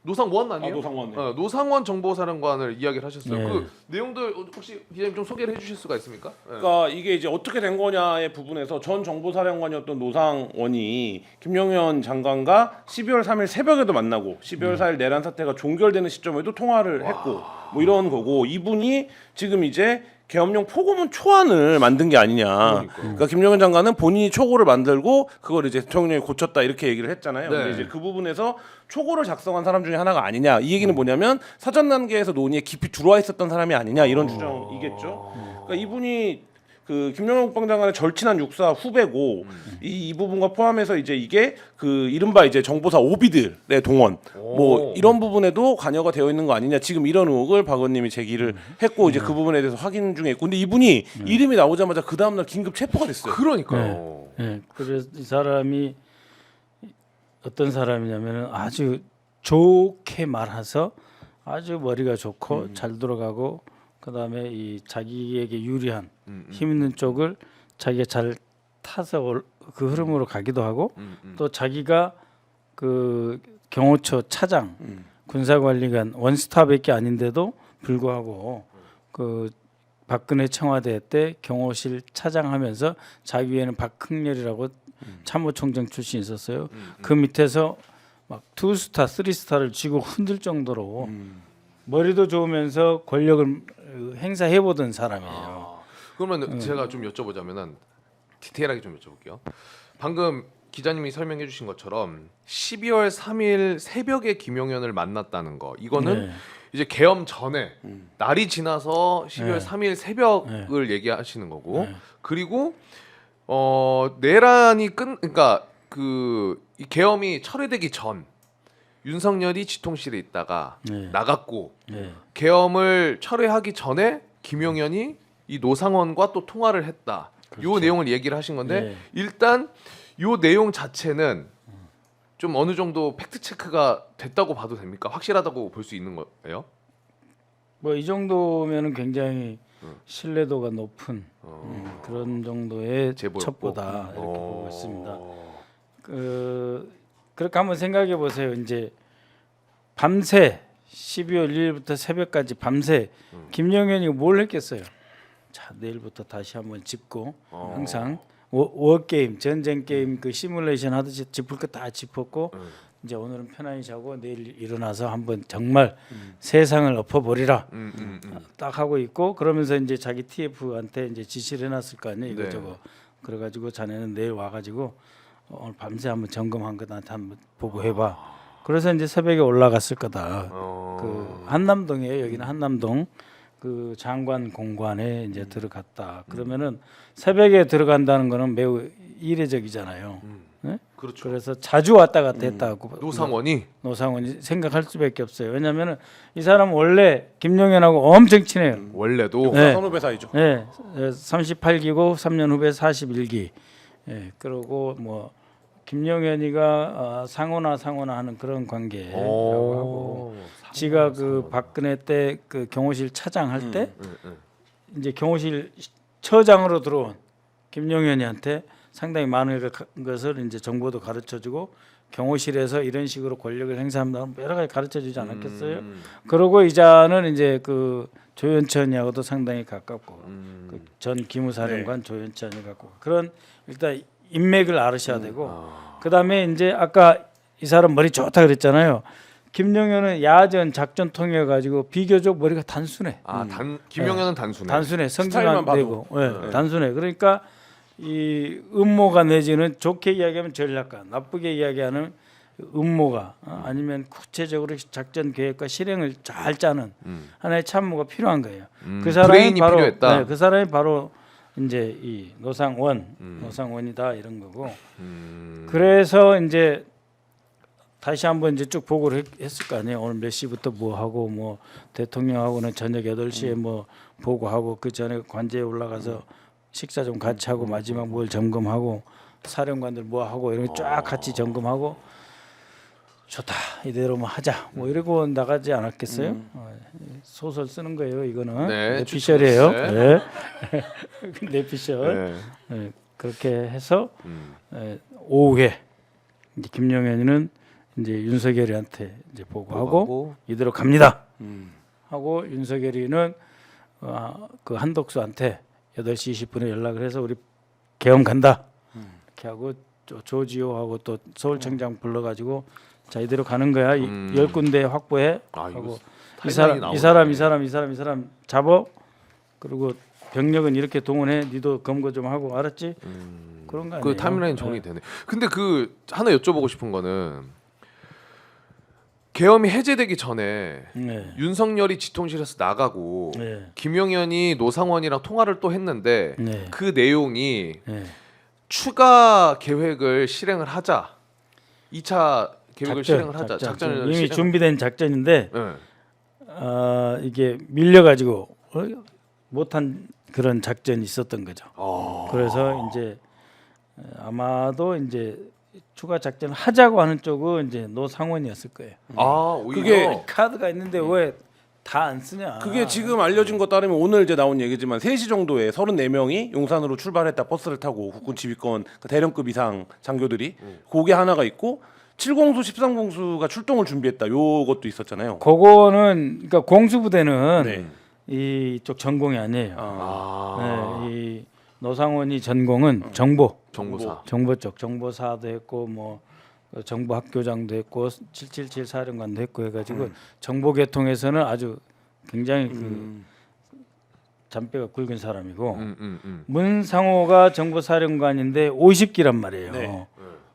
노상원 아니에요? 노상원. 네. 노상원 정보사령관을 이야기를 하셨어요. 네. 그 내용들 혹시 기자님 좀 소개를 해주실 수가 있습니까? 네. 그러니까 이게 이제 어떻게 된 거냐의 부분에서 전 정보사령관이었던 노상원이 김용현 장관과 12월 3일 새벽에도 만나고 12월 4일 내란 사태가 종결되는 시점에도 통화를 했고 뭐 이런 거고 이분이 지금 이제 계엄령 포고문 초안을 만든 게 아니냐. 그러니까 김용현 장관은 본인이 초고를 만들고 그걸 이제 대통령이 고쳤다 이렇게 얘기를 했잖아요. 네. 근데 이제 그 부분에서 초고를 작성한 사람 중에 하나가 아니냐. 이 얘기는 뭐냐면 사전 단계에서 논의에 깊이 들어와 있었던 사람이 아니냐 이런 주장이겠죠. 그러니까 이분이 그 김영환 국방장관의 절친한 육사 후배고 이 부분과 포함해서 이제 이게 그 이른바 이제 정보사 오비들의 동원 뭐 이런 부분에도 관여가 되어 있는 거 아니냐 지금 이런 의혹을 박 의원님이 제기를 했고 이제 그 부분에 대해서 확인 중에 있고 근데 이분이 이름이 나오자마자 그 다음날 긴급 체포가 됐어요. 그러니까요. 네. 그래서 이 사람이 어떤 사람이냐면은 아주 좋게 말해서 아주 머리가 좋고 잘 돌아가고 그다음에 이 자기에게 유리한 힘 있는 쪽을 자기가 잘 타서 그 흐름으로 가기도 하고 또 자기가 그 경호처 차장 군사관리관 원스타밖에 아닌데도 불구하고 그 박근혜 청와대 때 경호실 차장하면서 자기 위에는 박흥렬이라고 참모총장 출신이 있었어요. 그 밑에서 막 2스타, 3스타를 쥐고 흔들 정도로 머리도 좋으면서 권력을 행사해 보던 사람이에요. 그러면 제가 좀 여쭤보자면은 디테일하게 좀 여쭤볼게요. 방금 기자님이 설명해 주신 것처럼 12월 3일 새벽에 김용현을 만났다는 거 이거는 네. 이제 계엄 전에 날이 지나서 12월 3일 새벽을 얘기하시는 거고 그리고 내란이 그러니까 그 이 계엄이 철회되기 전 윤석열이 지통실에 있다가 네. 나갔고 네. 계엄을 철회하기 전에 김용현이 이 노상원과 또 통화를 했다. 요 내용을 얘기를 하신 건데 네. 일단 요 내용 자체는 좀 어느 정도 팩트 체크가 됐다고 봐도 됩니까? 확실하다고 볼 수 있는 거예요? 뭐 이 정도면은 굉장히 신뢰도가 높은 그런 정도의 제보였고. 첩보다 이렇게 보고 있습니다. 그렇게 한번 생각해 보세요. 이제 밤새 12월 1일부터 새벽까지 밤새 김용현이 뭘 했겠어요? 자 내일부터 다시 한번 짚고 항상 워 게임 전쟁 게임 그 시뮬레이션 하듯이 짚을 거 다 짚었고 이제 오늘은 편안히 자고 내일 일어나서 한번 정말 세상을 엎어버리라 딱 하고 있고 그러면서 이제 자기 TF한테 이제 지시를 해놨을 거 아니에요 이거저거 그래가지고 자네는 내일 와가지고 오늘 밤새 한번 점검한 거 나한테 한번 보고해봐. 그래서 이제 새벽에 올라갔을 거다. 그 한남동이에요. 여기는 한남동 그 장관 공관에 이제 들어갔다. 그러면은 새벽에 들어간다는 거는 매우 이례적이잖아요. 네? 그렇죠. 그래서 자주 왔다 갔다 했다고 노상원이 생각할 수밖에 없어요. 왜냐하면은 이 사람 원래 김용현하고 엄청 친해요. 원래도 네. 선후배 사이죠. 네, 38기고 3년 후배 41기. 예, 그리고 뭐 김용현이가 상호나 하는 그런 관계라고 하고, 지가 그 박근혜 때 그 경호실 차장 할 때 이제 경호실 처장으로 들어온 김용현이한테 상당히 많은 것을 이제 정보도 가르쳐주고 경호실에서 이런 식으로 권력을 행사한다는 여러 가지 가르쳐주지 않았겠어요? 그러고 이자는 이제 그 조연천이하고도 상당히 가깝고 그 전 기무사령관 조연천이 갖고 그런 일단 인맥을 알으셔야 되고 그 다음에 이제 아까 이 사람 머리 좋다 그랬잖아요. 김용현은 야전 작전 통해 가지고 비교적 머리가 단순해. 김용현은 단순해. 단순해. 성질만 안 되고. 단순해. 그러니까 이 음모가 내지는 좋게 이야기하면 전략가, 나쁘게 이야기하는 음모가 아니면 구체적으로 작전 계획과 실행을 잘 짜는 하나의 참모가 필요한 거예요. 그 사람이 브레인이 바로 필요했다. 그 사람이 바로 이제 이 노상원이다 이런 거고. 그래서 이제 다시 한번 이제 쭉 보고를 했을 거 아니에요. 오늘 몇 시부터 뭐 하고 뭐 대통령하고는 저녁 8시에 뭐 보고하고 그 전에 관제에 올라가서 식사 좀 같이 하고 마지막 뭘 점검하고 사령관들 뭐 하고 이런 거 쫙 같이 점검하고 좋다 이대로 뭐 하자 뭐 이러고 나가지 않았겠어요? 소설 쓰는 거예요 이거는. 네, 내피셜이에요. 네. 네. 내피셜. 네, 그렇게 해서 오후에 이제 김용현이는 이제 윤석열이한테 이제 보고하고 이대로 갑니다. 하고 윤석열이는 그 한덕수한테 8시 20분에 연락을 해서 우리 계엄 간다. 이렇게 하고 조지호하고 또 서울청장 불러가지고 자 이대로 가는 거야. 10군데 확보해. 하고 이 사람 잡어. 그리고 병력은 이렇게 동원해. 니도 검거 좀 하고 알았지? 그런 거 아니에요? 그 타임라인 정리되네. 근데 그 하나 여쭤보고 싶은 거는 계엄이 해제되기 전에 네. 윤석열이 지통실에서 나가고 네. 김용현이 노상원이랑 통화를 또 했는데 네. 그 내용이 네. 추가 계획을 실행을 하자. 2차 계획을 실행을 하자. 작전을 이미 실행. 준비된 작전인데 네. 이게 밀려가지고 못한 그런 작전이 있었던 거죠. 그래서 이제 아마도 이제 추가 작전 하자고 하는 쪽은 이제 노상원이었을 거예요. 아 오히려 그게 카드가 있는데 왜 다 안 쓰냐? 그게 지금 알려진 것 따르면 오늘 이제 나온 얘기지만 3시 정도에 34명이 용산으로 출발했다 버스를 타고 국군 지휘권 그 대령급 이상 장교들이 그게 하나가 있고 7공수 13공수가 출동을 준비했다 요것도 있었잖아요. 그거는 그러니까 공수부대는 네. 이쪽 전공이 아니에요. 아 네, 이 노상원이 전공은 정보 정보사. 정보 쪽 정보사도 했고 뭐 정보학교장도 했고 777 사령관도 했고 해가지고 정보계통에서는 아주 굉장히 그 잔뼈가 굵은 사람이고 문상호가 정보사령관인데 50기란 말이에요. 네.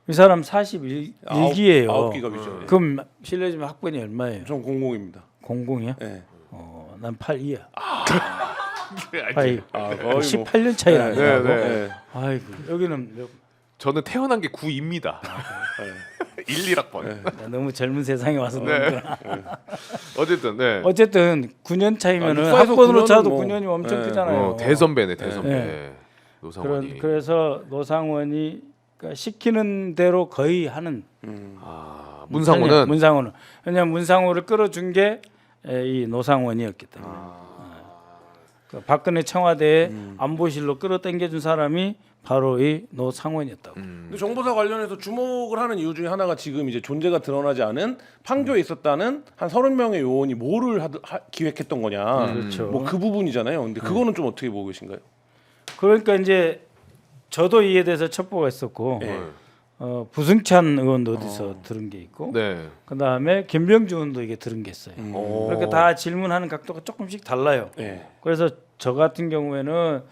이 사람 41기예요. 9기갑이죠. 그럼 실례지만 학번이 얼마예요? 전 공공입니다. 00이요? 네. 난 82야. 아니, 거의 뭐. 18년 차이 나네. 네, 네. 네. 아이고 여기는 저는 태어난 게 9입니다. 1, 1학번. 너무 젊은 세상에 와서 그런구나. 어쨌든 네. 어쨌든 9년 차이면은 육사에서 학번으로 9년은 차도 뭐, 9년이 엄청 네. 크잖아요. 대선배네 대선배. 네. 노상원이. 그래서 노상원이 그러니까 시키는 대로 거의 하는 문상호는 문상호는 왜냐하면 문상호를 끌어준 게 이 노상원이었기 때문에 그 박근혜 청와대에 안보실로 끌어당겨준 사람이 바로 이 노상원이었다고. 근데 정보사 관련해서 주목을 하는 이유 중에 하나가 지금 이제 존재가 드러나지 않은 판교에 있었다는 한 30명의 요원이 뭐를 기획했던 거냐. 그렇죠. 뭐 그 부분이잖아요. 근데 그거는 좀 어떻게 보고 계신가요? 그러니까 이제 저도 이에 대해서 첩보가 있었고 네. 부승찬 의원도 어디서 들은 게 있고 네. 그 다음에 김병주 의원도 이게 들은 게 있어요. 그렇게 다 질문하는 각도가 조금씩 달라요. 네. 그래서 저 같은 경우에는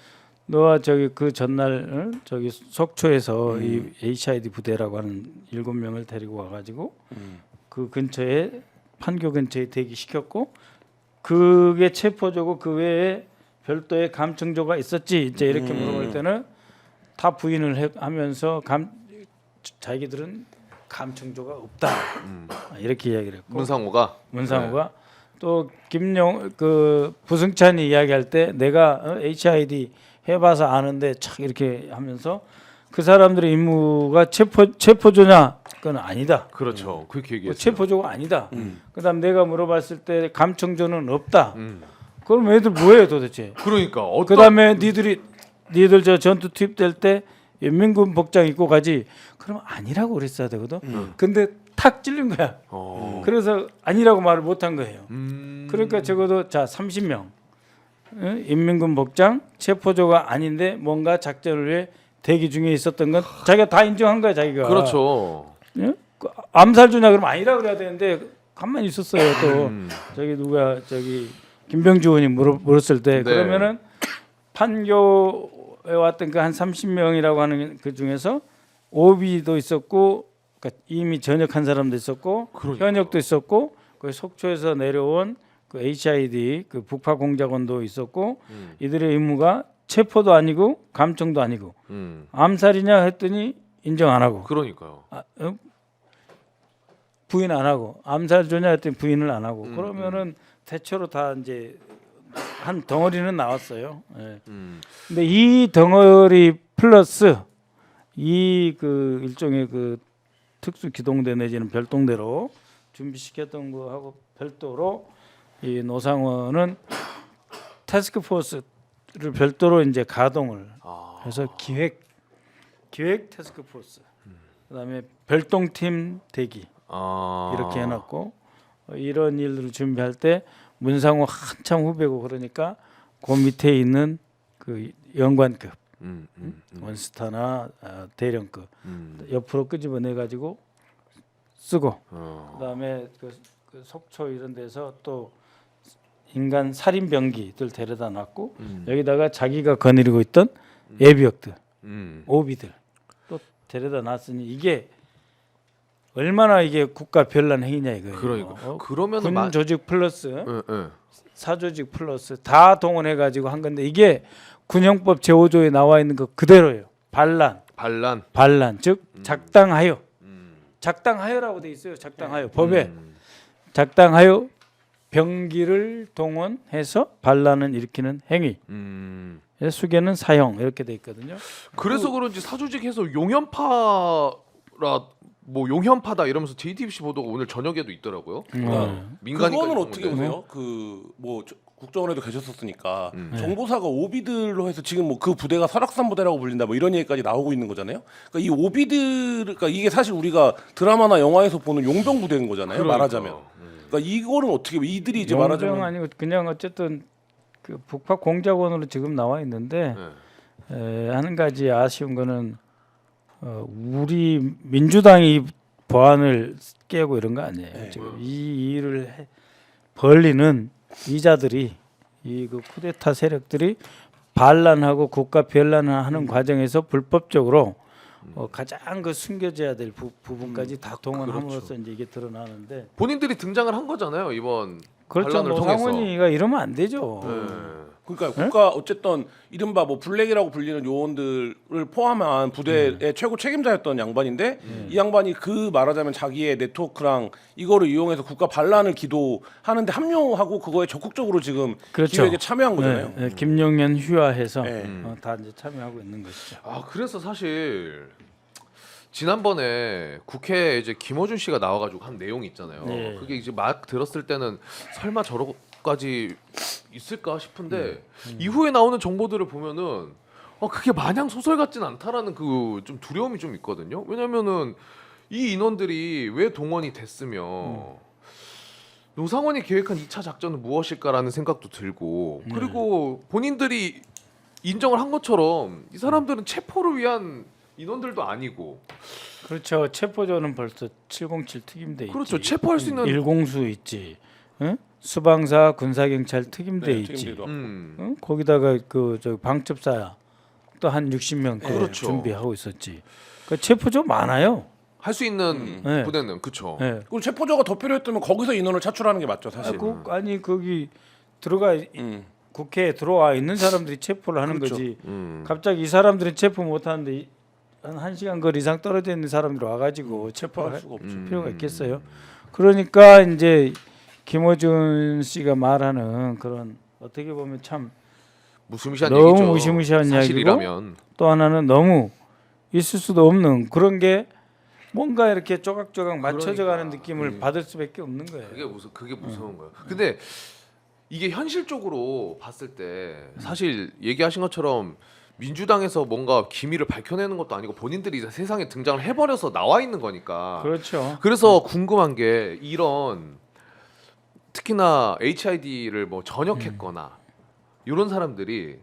너와 저기 그 전날 저기 속초에서 이 HID 부대라고 하는 7명을 데리고 와가지고 그 근처에 판교 근처에 대기시켰고 그게 체포조고 그 외에 별도의 감청조가 있었지 이제 이렇게 물어볼 때는 다 부인을 하면서 자기들은 감청조가 없다 이렇게 이야기를 했고 문상호가 또 그 부승찬이 이야기할 때 내가 HID 해봐서 아는데 착 이렇게 하면서 그 사람들의 임무가 체포조냐 그건 아니다. 그렇죠. 그렇게 얘기했어요. 체포조가 아니다. 그다음 내가 물어봤을 때 감청조는 없다. 그럼 애들 뭐해요 도대체? 그러니까 그다음에 니들 저 전투 투입될 때 연민군 복장 입고 가지. 그럼 아니라고 그랬어야 되거든. 근데 탁 찔린 거야. 그래서 아니라고 말을 못한 거예요. 그러니까 적어도 자 30명 인민군 복장 체포조가 아닌데 뭔가 작전을 위해 대기 중에 있었던 건 자기가 다 인정한 거야 자기가. 그렇죠. 예? 그 암살조냐 그러면 아니라 그래야 되는데 가만히 있었어요. 또 저기 누가 저기 김병주 의원이 물었을 때 네. 그러면은 판교에 왔던 그 한 30명이라고 하는 그 중에서 오비도 있었고 그러니까 이미 전역한 사람도 있었고 현역도 있었고 그 속초에서 내려온 그 HID 그 북파 공작원도 있었고 이들의 임무가 체포도 아니고 감청도 아니고 암살이냐 했더니 인정 안 하고 그러니까요. 부인 안 하고 암살조냐 했더니 부인을 안 하고 그러면은 대체로 다 이제 한 덩어리는 나왔어요. 예. 근데 이 덩어리 플러스 이 그 일종의 그 특수 기동대 내지는 별동대로 준비시켰던 거하고 별도로 이 노상원은 태스크포스를 별도로 이제 가동을 해서 기획 태스크포스 그다음에 별동팀 대기 이렇게 해놨고 이런 일들을 준비할 때 문상호 한참 후배고 그러니까 그 밑에 있는 그 연관급 원스타나 대령급 옆으로 끄집어내 가지고 쓰고 그다음에 그 속초 이런 데서 또 인간 살인 병기들 데려다 놨고 여기다가 자기가 거느리고 있던 예비역들, 오비들 또 데려다 놨으니 이게 얼마나 이게 국가 변란 행위냐 이거예요. 그러니까 그러면은 군 조직 플러스 예. 사조직 플러스 다 동원해 가지고 한 건데 이게 군형법 제5조에 나와 있는 거 그대로예요. 반란 즉 작당하여 작당하여라고 돼 있어요. 작당하여 법에 작당하여 병기를 동원해서 반란을 일으키는 행위. 수개는 사형 이렇게 돼 있거든요. 그래서 그런지 사조직해서 용연파라 뭐 용연파다 이러면서 JTBC 보도가 오늘 저녁에도 있더라고요. 민간인 그거는 어떻게 보세요? 그 뭐 국정원에도 계셨었으니까 정보사가 오비들로 해서 지금 뭐 그 부대가 설악산 부대라고 불린다 뭐 이런 얘기까지 나오고 있는 거잖아요. 그러니까 이 오비들 그러니까 이게 사실 우리가 드라마나 영화에서 보는 용병 부대인 거잖아요. 말하자면. 그러니까 이거는 어떻게 이들이 이제 용병 말하자면 아니고 그냥 어쨌든 그 북파 공작원으로 지금 나와 있는데 한 가지 아쉬운 거는 우리 민주당이 보안을 깨고 이런 거 아니에요. 지금 이 일을 벌리는 이자들이 이 그 쿠데타 세력들이 반란하고 국가 변란을 하는 과정에서 불법적으로 가장 그 숨겨져야 될 부분까지 다 동원함으로써 이제 이게 드러나는데 본인들이 등장을 한 거잖아요 이번 그렇죠. 반란을 통해서. 노상원이가 이러면 안 되죠. 그러니까 국가 어쨌든 이른바 뭐 블랙이라고 불리는 요원들을 포함한 부대의 최고 책임자였던 양반인데 이 양반이 그 말하자면 자기의 네트워크랑 이거를 이용해서 국가 반란을 기도하는데 합류하고 그거에 적극적으로 지금 그렇죠. 기획에 참여한 거잖아요. 김용년 휘하해서 네. 다 이제 참여하고 있는 것이죠. 아 그래서 사실 지난번에 국회에 이제 김어준 씨가 나와가지고 한 내용이 있잖아요. 네. 그게 이제 막 들었을 때는 설마 저러고까지 있을까 싶은데 이후에 나오는 정보들을 보면은 그게 마냥 소설 같진 않다라는 그 좀 두려움이 좀 있거든요. 왜냐면은 이 인원들이 왜 동원이 됐으며 노상원이 계획한 2차 작전은 무엇일까라는 생각도 들고 그리고 본인들이 인정을 한 것처럼 이 사람들은 체포를 위한 인원들도 아니고 그렇죠. 체포조는 벌써 707 특임대 있지. 그렇죠. 체포할 수 있는 일공수 있지. 응? 수방사 군사경찰 특임대 있지. 책임제도. 응? 거기다가 그 저 방첩사 또 한 60명 그렇죠. 준비하고 있었지. 그 체포조 많아요. 할 수 있는 네. 부대는 그렇죠. 네. 그리고 체포조가 더 필요했다면 거기서 인원을 차출하는 게 맞죠, 사실. 아니 거기 들어가 국회에 들어와 있는 사람들이 체포를 하는 그렇죠. 거지. 갑자기 이 사람들은 체포 못 하는데 한 1시간 거리 이상 떨어져 있는 사람들이 와가지고 체포할 할 수가 없죠. 필요가 있겠어요. 그러니까 이제 김어준 씨가 말하는 그런 어떻게 보면 참 무시무시한 너무 얘기죠. 무시무시한 이야기고 사실이라면. 또 하나는 너무 있을 수도 없는 그런 게 뭔가 이렇게 조각조각 맞춰져가는 느낌을 받을 수밖에 없는 거예요. 그게 무서운 거예요. 근데 이게 현실적으로 봤을 때 사실 얘기하신 것처럼 민주당에서 뭔가 기밀을 밝혀내는 것도 아니고 본인들이 이제 세상에 등장을 해버려서 나와 있는 거니까. 그렇죠. 그래서 궁금한 게 이런 특히나 HID를 뭐 전역했거나 이런 사람들이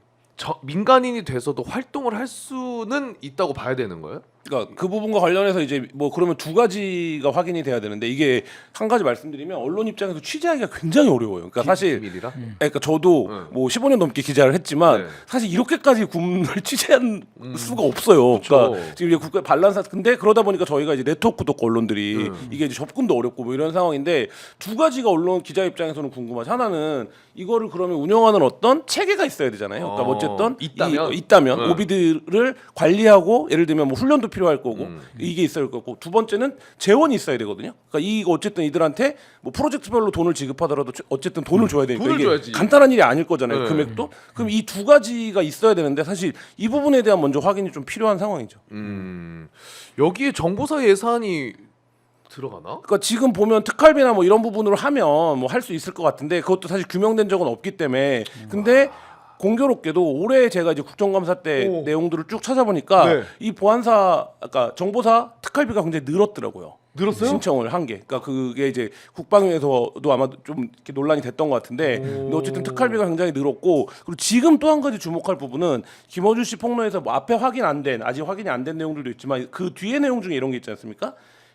민간인이 돼서도 활동을 할 수는 있다고 봐야 되는 거예요? 그러니까 그 부분과 관련해서 이제 뭐 그러면 두 가지가 확인이 돼야 되는데 이게 한 가지 말씀드리면 언론 입장에서 취재하기가 굉장히 어려워요. 그러니까 사실 비밀이라? 그러니까 저도 뭐 15년 넘게 기자를 했지만 네. 사실 이렇게까지 군을 취재한 수가 없어요. 그러니까 지금 이제 국가 반란사 근데 그러다 보니까 저희가 이제 네트워크도 없고 언론들이 이게 이제 접근도 어렵고 뭐 이런 상황인데 두 가지가 언론 기자 입장에서는 궁금하죠. 하나는 이거를 그러면 운영하는 어떤 체계가 있어야 되잖아요. 그러니까 어쨌든 있다면 오비들을 관리하고 예를 들면 뭐 훈련도 필요할 거고 이게 있어야 할 거고 두 번째는 재원이 있어야 되거든요. 그러니까 이거 어쨌든 이들한테 뭐 프로젝트별로 돈을 지급하더라도 어쨌든 돈을 줘야 되니까 돈을 이게 줘야지. 간단한 일이 아닐 거잖아요. 네. 금액도. 그럼 이 두 가지가 있어야 되는데 사실 이 부분에 대한 먼저 확인이 좀 필요한 상황이죠. 여기에 정보사 예산이 들어가나? 그러니까 지금 보면 특활비나 뭐 이런 부분으로 하면 뭐 할 수 있을 것 같은데 그것도 사실 규명된 적은 없기 때문에 근데 공교롭게도 올해 제가 이제 국정감사 때 내용들을 쭉 찾아보니까 네. 이 보안사, 그러니까 정보사 특활비가 굉장히 늘었더라고요. 늘었어요? 신청을 한 게. 그러니까 그게 이제 국방위에서도 아마 좀 이렇게 논란이 됐던 것 같은데, 근데 어쨌든 특활비가 굉장히 늘었고, 그리고 지금 또 한 가지 주목할 부분은 김어준 씨 폭로에서 뭐 앞에 아직 확인이 안 된 내용들도 있지만 그 뒤에 내용 중에 이런 게 있지 않습니까?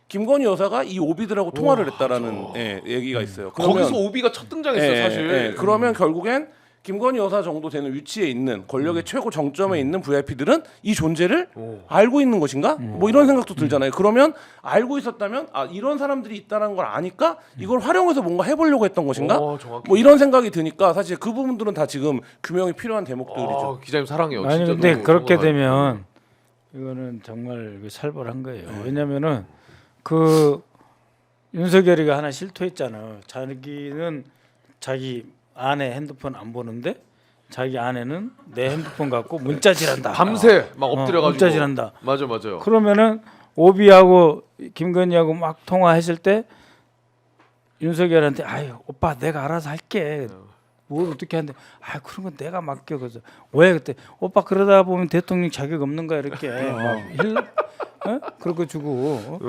김건희 여사가 이 오비들하고 통화를 했다라는 얘기가 있어요. 거기서 오비가 첫 등장했어요, 사실. 그러면 결국엔 김건희 여사 정도 되는 위치에 있는 권력의 최고 정점에 있는 VIP들은 이 존재를 알고 있는 것인가? 뭐 이런 생각도 들잖아요. 그러면 알고 있었다면 이런 사람들이 있다는 걸 아니까 이걸 활용해서 뭔가 해보려고 했던 것인가? 정확히. 뭐 이런 생각이 드니까 사실 그 부분들은 다 지금 규명이 필요한 대목들이죠. 기자님 사랑해요. 아니 진짜 근데 너무 그렇게 정말. 되면 이거는 정말 살벌한 거예요. 왜냐면은 그 윤석열이가 하나 실토했잖아요. 자기는 자기 아내 핸드폰 안 보는데 자기 아내는 내 핸드폰 갖고 문자질한다. 밤새 막 엎드려가지고 문자질한다. 맞아요. 그러면은 오비하고 김건희하고 막 통화했을 때 윤석열한테 아유 오빠 내가 알아서 할게. 뭘 어떻게 하는데 아 그런 건 내가 맡겨. 그래서 왜 그때 오빠 그러다 보면 대통령 자격 없는 거야 이렇게 그렇게 주고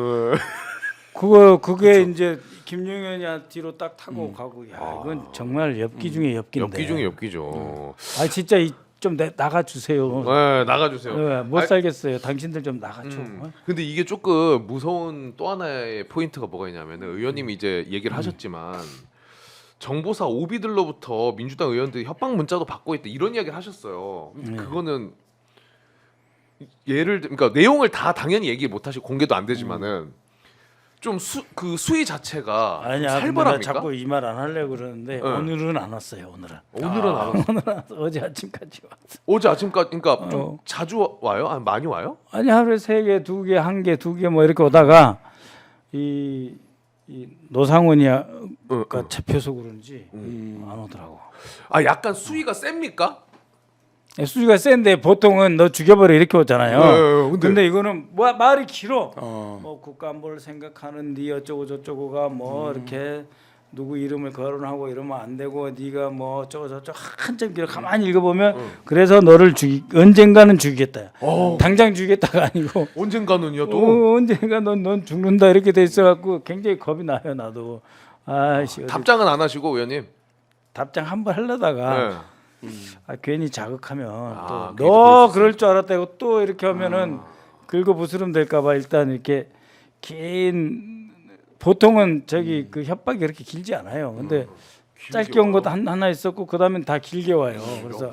그게 이제 김용현이 뒤로 딱 타고 가고 야 이건 정말 엽기 중에 엽기인데. 엽기 중에 엽기죠. 아 진짜 좀 나가 주세요. 네, 나가주세요. 못 살겠어요. 당신들 좀 나가줘. 근데 이게 조금 무서운 또 하나의 포인트가 뭐가 있냐면은 의원님이 이제 얘기를 하셨지만 정보사 오비들로부터 민주당 의원들이 협박 문자도 받고 있다 이런 이야기를 하셨어요. 그거는 그러니까 내용을 다 당연히 얘기 못 하시고 공개도 안 되지만은 좀 그 수위 자체가 아니야. 근데 나 살벌합니까? 자꾸 이 말 안 하려고 그러는데 오늘은 안 왔어요. 오늘은 오늘은 안 왔어요. 오늘은 어제 아침까지 왔어. 어제 아침까지 그러니까 좀 자주 와요? 아니, 많이 와요? 아니 하루에 3개, 2개, 1개, 2개 뭐 이렇게 오다가 이 노상원이가 잡혀서 그런지 안 오더라고. 아 약간 수위가 셉니까? 수지가 센데 보통은 너 죽여버려 이렇게 오잖아요. 네, 근데 이거는 뭐 말이 길어. 뭐 국가안보를 생각하는 네 어쩌고 저쩌고가 뭐 이렇게 누구 이름을 거론하고 이러면 안 되고 네가 뭐 어쩌고 저쩌고 한참 길어. 가만히 읽어보면 그래서 너를 언젠가는 죽이겠다. 당장 죽이겠다가 아니고 언젠가는요 또 언젠가 넌 죽는다 이렇게 돼 있어갖고 굉장히 겁이 나요 나도. 아씨 답장은 안 하시고 의원님. 답장 한 번 하려다가 괜히 자극하면 또 괜히 너 그럴 줄 알았다 이거 또 이렇게 하면은 긁어 부스럼 될까봐 일단 이렇게 보통은 저기 그 협박이 그렇게 길지 않아요. 근데 짧게 온 것도 하나 있었고 그다음엔 다 길게 와요. 그래서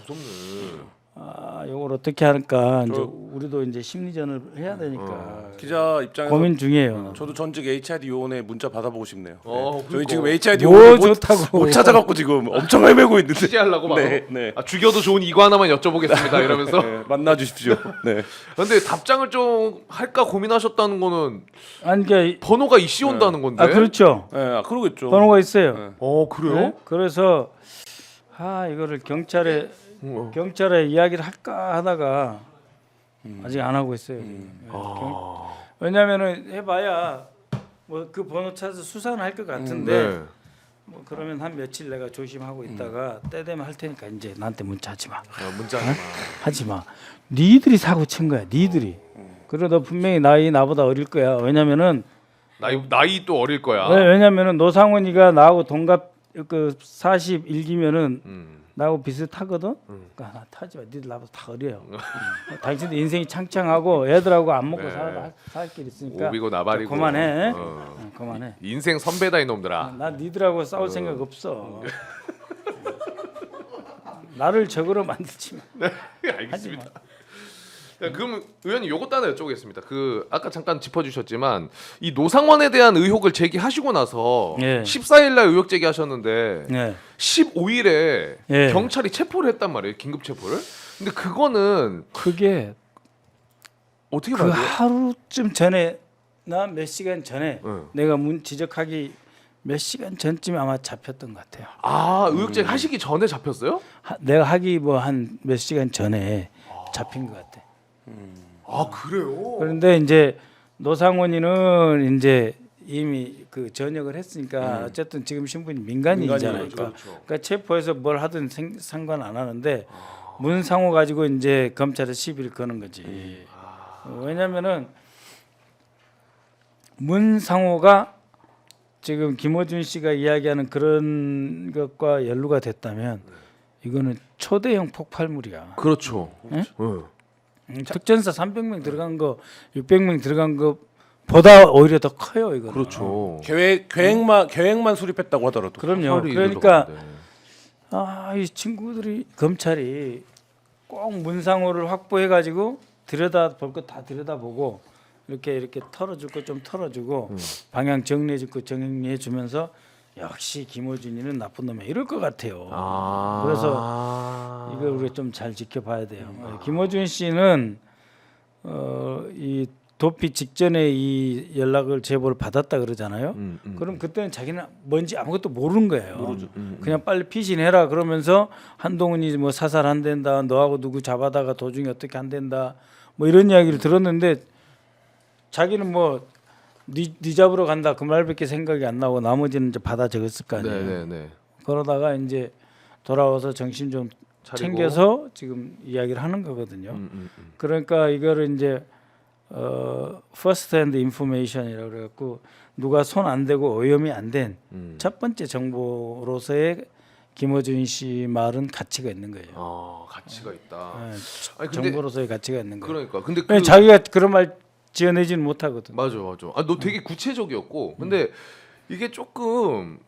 이걸 어떻게 할까 이제 우리도 이제 심리전을 해야 되니까 기자 입장에서 고민 중이에요. 저도 전직 HID 요원의 문자 받아보고 싶네요. 저희 그러니까. 지금 HID 뭐 요원 좋다고 못 찾아갖고 지금 엄청 헤매고 있는데. 취재하려고 막 네. 죽여도 좋은 이거 하나만 여쭤보겠습니다 이러면서. 네, 만나 주십시오. 네. 근데 답장을 좀 할까 고민하셨다는 거는 아니 그러니까 번호가 이씨 온다는 건데. 그렇죠. 네, 그러겠죠. 번호가 있어요. 그래요? 네? 그래서 이거를 경찰에 이야기를 할까 하다가 아직 안 하고 있어요. 왜냐하면은 해봐야 뭐 그 번호 찾아서 수사는 할 것 같은데 뭐 그러면 한 며칠 내가 조심하고 있다가 때 되면 할 테니까 이제 나한테 문자하지 마. 문자하지 마. 하지 마. 니들이 사고 친 거야. 니들이. 그래 너 분명히 나보다 어릴 거야. 왜냐면은 나이 또 어릴 거야. 왜냐면은 노상원이가 나하고 동갑 그 41기면은 나하고 비슷하거든. 그러니까 나 타지 마. 니들 나보다 다 어려요. 당신도 인생이 창창하고 애들하고 안 먹고 살 길 있으니까. 오비고 나발이고. 그만해. 그만해. 인생 선배다 이놈들아. 나 니들하고 싸울 생각 없어. 나를 적으로 만들지 마. 네, 알겠습니다. 자, 그럼 의원님 요것도 하나 여쭤보겠습니다. 그 아까 잠깐 짚어주셨지만 이 노상원에 대한 의혹을 제기하시고 나서 14일 날 의혹 제기하셨는데 15일에 경찰이 체포를 했단 말이에요. 긴급 체포를. 근데 그거는 그게 어떻게 그 봐야 돼요? 하루쯤 전에 나 몇 시간 전에 내가 지적하기 몇 시간 전쯤에 아마 잡혔던 것 같아요. 의혹 제기 하시기 전에 잡혔어요? 내가 하기 뭐 한 몇 시간 전에 잡힌 것 같아. 그래요? 그런데 이제 노상원이는 이제 이미 그 전역을 했으니까 어쨌든 지금 신분이 민간인이잖아요. 그러니까 체포해서 뭘 하든 상관 안 하는데 문상호 가지고 이제 검찰에 시비를 거는 거지. 왜냐면은 문상호가 지금 김어준 씨가 이야기하는 그런 것과 연루가 됐다면 이거는 초대형 폭발물이야. 그렇죠. 특전사 300명 들어간 거, 600명 들어간 거 보다 오히려 더 커요 이거. 그렇죠. 계획만 수립했다고 하더라도. 그럼요. 살이 그러니까 들어가는데. 이 친구들이 검찰이 꼭 문상호를 확보해가지고 들여다볼 거 다 들여다보고 이렇게 털어줄 거 좀 털어주고 방향 정리해줄 거 정리해주면서 역시 김어준이는 나쁜 놈이야 이럴 것 같아요. 그래서 이걸 우리가 좀 잘 지켜봐야 돼요. 김어준 씨는 이 도피 직전에 이 연락을 제보를 받았다 그러잖아요. 그럼 그때는 자기는 뭔지 아무것도 모르는 거예요. 그냥 빨리 피신해라 그러면서 한동훈이 뭐 사살 안 된다, 너하고 누구 잡아다가 도중에 어떻게 안 된다, 뭐 이런 이야기를 들었는데 자기는 뭐 네 잡으러 간다 그 말밖에 생각이 안 나고 나머지는 이제 받아 적었을 거 아니에요. 네네네. 그러다가 이제 돌아와서 정신 좀 차리고. 챙겨서 지금 이야기를 하는 거거든요. 그러니까 이거를 이제 first hand information이라고 그래갖고 누가 손 안 대고 오염이 안 된 첫 번째 정보로서의 김어준 씨 말은 가치가 있는 거예요. 가치가 있다. 네, 아니, 근데 정보로서의 가치가 있는 거예요. 그러니까 근데 그냥 자기가 그런 말 지어내지는 못하거든. 맞아. 너 되게 구체적이었고, 근데 이게 조금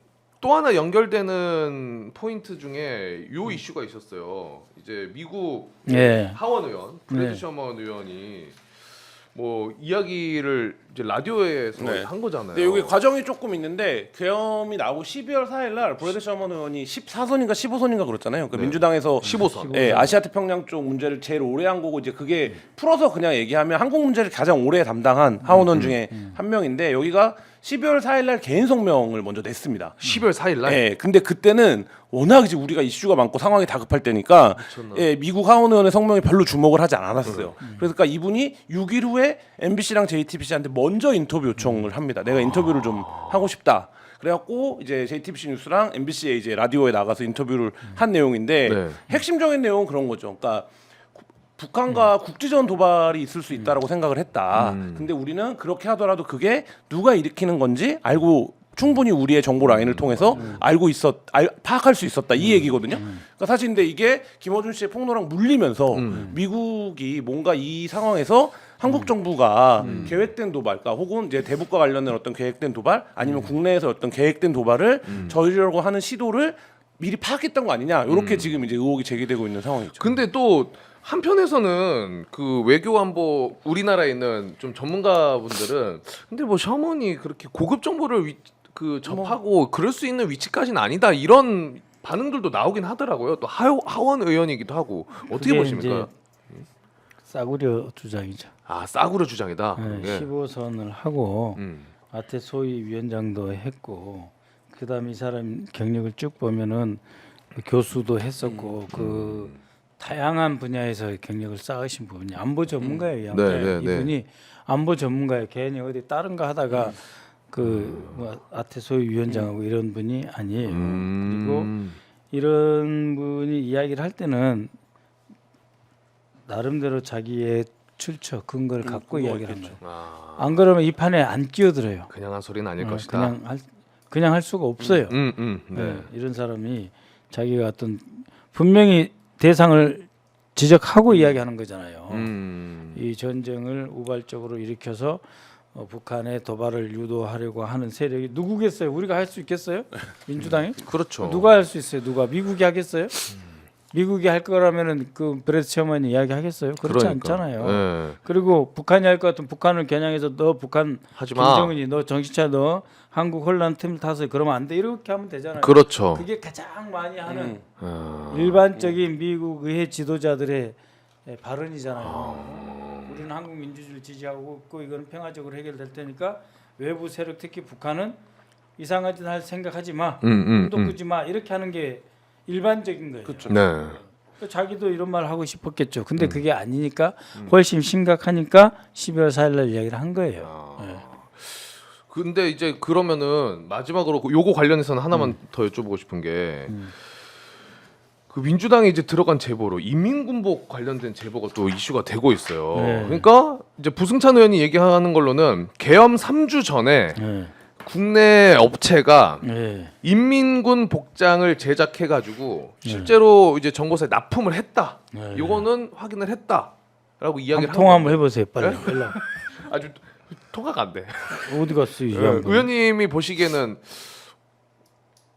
또 하나 연결되는 포인트 중에 요 이슈가 있었어요. 이제 미국 예. 하원 의원, 브래드 셔먼 의원이 뭐 이야기를 이제 라디오에서 네. 한 거잖아요. 근데 여기 과정이 조금 있는데 계엄이 나오고 12월 4일 날 브래드 셔먼 의원이 14선인가 15선인가 그랬잖아요. 그 민주당에서 15선. 예, 아시아 태평양 쪽 문제를 제일 오래 한 거고 이제 그게 풀어서 그냥 얘기하면 한국 문제를 가장 오래 담당한 하원원 중에 한 명인데 여기가 12월 4일 날 개인 성명을 먼저 냈습니다. 12월 4일 날. 예, 근데 그때는 워낙 이제 우리가 이슈가 많고 상황이 다급할 때니까 예, 미국 하원 의원의 성명에 별로 주목을 하지 않았어요. 그러니까 이분이 6일 후에 MBC랑 JTBC한테 먼저 인터뷰 요청을 합니다. 내가 인터뷰를 좀 하고 싶다. 그래갖고 이제 JTBC 뉴스랑 MBC에 이제 라디오에 나가서 인터뷰를 한 내용인데 네. 핵심적인 내용은 그런 거죠. 그러니까 북한과 국지전 도발이 있을 수 있다라고 생각을 했다. 근데 우리는 그렇게 하더라도 그게 누가 일으키는 건지 알고 충분히 우리의 정보 라인을 통해서 파악할 수 있었다 이 얘기거든요. 그러니까 사실 근데 이게 김어준 씨의 폭로랑 물리면서 미국이 뭔가 이 상황에서 한국 정부가 계획된 도발, 그러니까 혹은 이제 대북과 관련된 어떤 계획된 도발, 아니면 국내에서 어떤 계획된 도발을 저지르려고 하는 시도를 미리 파악했던 거 아니냐 이렇게 지금 이제 의혹이 제기되고 있는 상황이죠. 근데 또 한편에서는 그 외교안보 우리나라에 있는 좀 전문가분들은 근데 뭐 셔먼이 그렇게 고급 정보를 접하고 그럴 수 있는 위치까지는 아니다 이런 반응들도 나오긴 하더라고요. 또 하원 의원이기도 하고 어떻게 그게 보십니까? 이제 싸구려 주장이죠. 싸구려 주장이다. 네, 예. 15선을 하고 음. 아태 소위 위원장도 했고 그다음 이 사람 경력을 쭉 보면은 교수도 했었고 그 다양한 분야에서 경력을 쌓으신 분이 안보 전문가예요. 이분이 안보 전문가예요. 괜히 어디 다른 거 하다가 뭐 아태 소위 위원장하고 이런 분이 아니에요. 그리고 이런 분이 이야기를 할 때는 나름대로 자기의 출처 근거를 갖고 이야기를 하는 거예요. 안 그러면 이 판에 안 끼어들어요. 그냥 한 소리는 아닐 것이다. 그냥 할 수가 없어요. 네. 이런 사람이 자기가 어떤 분명히 대상을 지적하고 이야기하는 거잖아요. 이 전쟁을 우발적으로 일으켜서 북한의 도발을 유도하려고 하는 세력이 누구겠어요? 우리가 할 수 있겠어요? 민주당이? 그렇죠. 누가 할 수 있어요? 누가 미국이 하겠어요? 미국이 할 거라면은 그 브래드 셔먼이 이야기하겠어요? 그렇지 않잖아요. 네. 그리고 북한이 할 것 같으면 북한을 겨냥해서 너 북한 하지 마. 김정은이 너 정신차 너 한국 혼란 틈을 타서 그러면 안 돼 이렇게 하면 되잖아요. 그렇죠. 그게 가장 많이 하는 일반적인 미국 의회 지도자들의 발언이잖아요. 우리는 한국 민주주의를 지지하고 있고 이건 평화적으로 해결될 테니까 외부 세력 특히 북한은 이상한 짓 할 생각하지 마, 돈도 끄지 마 이렇게 하는 게 일반적인 거예요. 그렇죠. 네. 자기도 이런 말 하고 싶었겠죠. 근데 그게 아니니까 훨씬 심각하니까 12월 4일 날 이야기를 한 거예요. 네. 근데 이제 그러면은 마지막으로 요거 관련해서는 하나만 더 여쭤보고 싶은 게 그 민주당이 이제 들어간 제보로 인민군복 관련된 제보가 또 이슈가 되고 있어요. 네. 그러니까 이제 부승찬 의원이 얘기하는 걸로는 계엄 3주 전에 네. 국내 업체가 네. 인민군 복장을 제작해가지고 실제로 이제 정보사에 납품을 했다. 요거는 확인을 했다라고 이야기를 통화 한 한번 해보세요, 빨리. 네? 아주 통과가 안 돼. 어디 갔어 이 예, 양반? 의원님이 보시기에는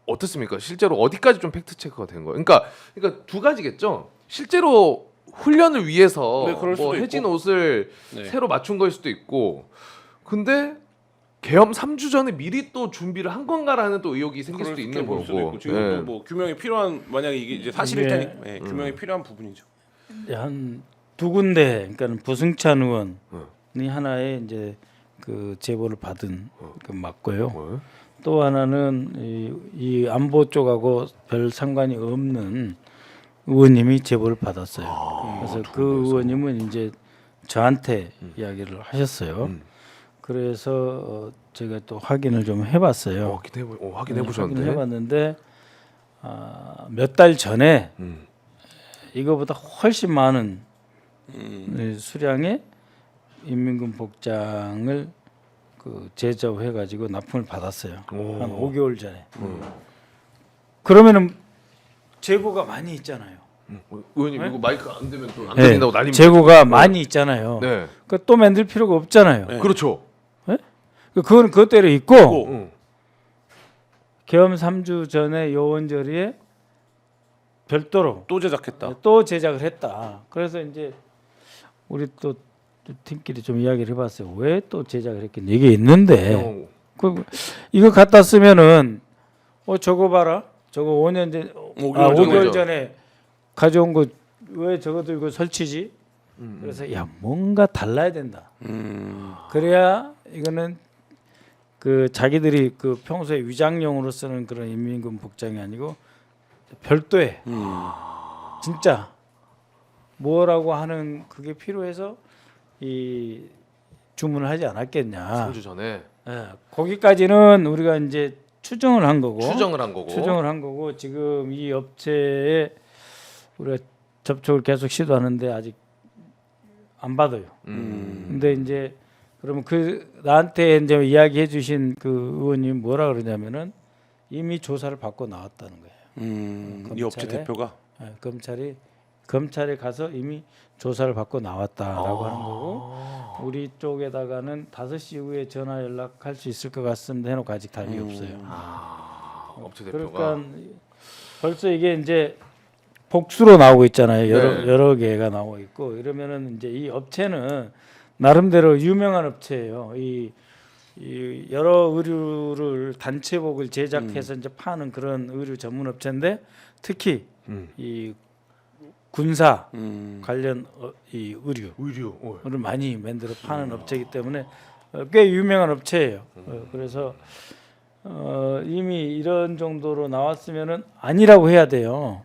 어떻습니까? 실제로 어디까지 좀 팩트 체크가 된 거예요? 그러니까 두 가지겠죠. 실제로 훈련을 위해서 네, 그럴 뭐 수도 해진 있고. 옷을 네. 새로 맞춘 거일 수도 있고, 근데 계엄 3주 전에 미리 또 준비를 한 건가라는 또 의혹이 생길 수도 있는 볼 수도 거고. 있고. 지금 예. 또 뭐 규명이 필요한 만약에 이게 이제 사실일 네. 테니까 규명이 필요한 부분이죠. 한 두 군데, 그러니까 부승찬 의원이 하나의 이제 그 제보를 받은 그 맞고요. 뭐? 또 하나는 이 안보 쪽하고 별 상관이 없는 의원님이 제보를 받았어요. 그래서 그 의원님은 이제 저한테 이야기를 하셨어요. 그래서 제가 또 확인을 좀 해봤어요. 확인해 보셨는데. 확인을 해봤는데 몇 달 전에 음. 이거보다 훨씬 많은 수량의 인민군 복장을 그 제조해가지고 납품을 받았어요. 오. 한 5개월 전에. 그러면은 재고가 많이 있잖아요. 의원님 네? 이거 마이크 안 되면 또 안 네, 들린다고 난리. 재고가 많이 있잖아요. 네. 그 또 만들 필요가 없잖아요. 네. 그렇죠. 그거는 그것대로 있고 응. 계엄 3주 전에 요원저리에 별도로 또 제작했다. 또 제작을 했다. 그래서 이제 우리 또 팀끼리 좀 이야기를 해봤어요. 왜 또 제작을 했겠냐. 이게 있는데 이거 갖다 쓰면은 저거 봐라. 저거 5년 전, 5개월 5개월 전이죠. 전에 가져온 거 왜 저거 들고 설치지? 그래서 야 뭔가 달라야 된다. 그래야 이거는 그 자기들이 그 평소에 위장용으로 쓰는 그런 인민군 복장이 아니고 별도의 진짜 뭐라고 하는 그게 필요해서 이 주문을 하지 않았겠냐. 3주 전에 예, 거기까지는 우리가 이제 추정을 한 거고. 추정을 한 거고. 추정을 한 거고 지금 이 업체에 우리가 접촉을 계속 시도하는데 아직 안 받아요. 근데 이제 그러면 그 나한테 이제 이야기해 주신 그 의원님 뭐라 그러냐면은 이미 조사를 받고 나왔다는 거예요. 이 업체 검찰에. 대표가 예, 검찰에 가서 이미 조사를 받고 나왔다라고 하는 거고 우리 쪽에다가는 5시 이후에 전화 연락할 수 있을 것 같습니다 해놓고 아직 답이 없어요. 업체 대표가. 그러니까 벌써 이게 이제 복수로 나오고 있잖아요. 네. 여러 개가 나오고 있고 이러면은 이제 이 업체는 나름대로 유명한 업체예요. 이 여러 의류를 단체복을 제작해서 이제 파는 그런 의류 전문 업체인데 특히 이 군사 관련 이 의류를 많이 만들어 파는 업체이기 때문에 꽤 유명한 업체예요. 그래서 이미 이런 정도로 나왔으면은 아니라고 해야 돼요.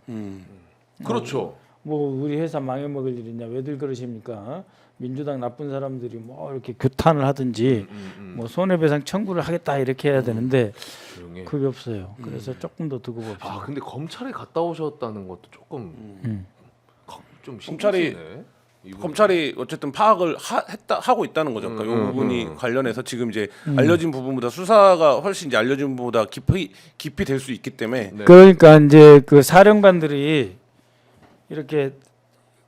그렇죠. 뭐 우리 회사 망해먹을 일이냐 왜들 그러십니까? 민주당 나쁜 사람들이 뭐 이렇게 규탄을 하든지 뭐 손해배상 청구를 하겠다 이렇게 해야 되는데 조용히. 그게 없어요. 그래서 조금 더 두고 봅시다. 근데 검찰에 갔다 오셨다는 것도 조금 좀 검찰이 신기하네. 이거. 검찰이 어쨌든 파악을 하고 있다는 거죠. 그러니까 이 부분이 관련해서 지금 이제 알려진 부분보다 수사가 훨씬 이제 알려진 부분보다 깊이 될 수 있기 때문에 네. 그러니까 이제 그 사령관들이 이렇게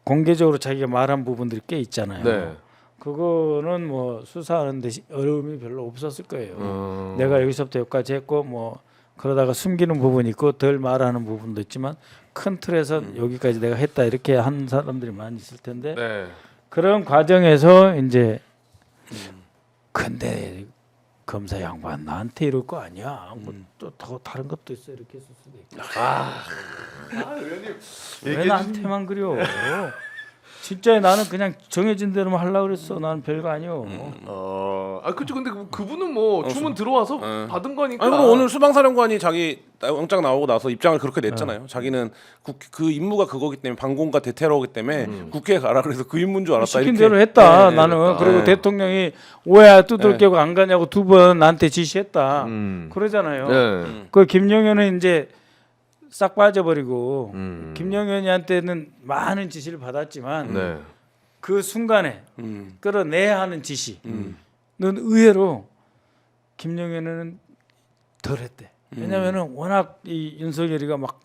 공개적으로 자기가 말한 부분들이 꽤 있잖아요. 네. 그거는 뭐 수사하는데 어려움이 별로 없었을 거예요. 내가 여기서부터 여기까지 했고 뭐 그러다가 숨기는 부분이 있고 덜 말하는 부분도 있지만 큰 틀에서 여기까지 내가 했다 이렇게 한 사람들이 많이 있을 텐데 네. 그런 과정에서 이제 근데 검사 양반 나한테 이럴 거 아니야. 뭐 또 다른 것도 있어 이렇게 했을 수도 있고. 의원님 왜 나한테만 그려? 진짜 나는 그냥 정해진 대로만 하려고 그랬어. 나는 별거 아니요. 그렇죠. 근데 그분은 뭐 주문 들어와서 받은 거니까. 아니 그럼 오늘 수방사령관이 자기 영장 나오고 나서 입장을 그렇게 냈잖아요. 자기는 그 임무가 그거기 때문에 방공과 대테러기 때문에 국회에 가라 그래서 그 임무인 줄 알았다. 시킨 이렇게. 대로 했다. 네, 나는 그랬다. 그리고 네. 대통령이 오해 두들겨고 안 가냐고 2번 나한테 지시했다. 그러잖아요. 네. 그 김영현은 이제 싹 빠져버리고 김영현이한테는 많은 지시를 받았지만 네. 그 순간에 끌어내야 하는 지시는 의외로 김영현은 덜했대. 왜냐하면은 워낙 이 윤석열이가 막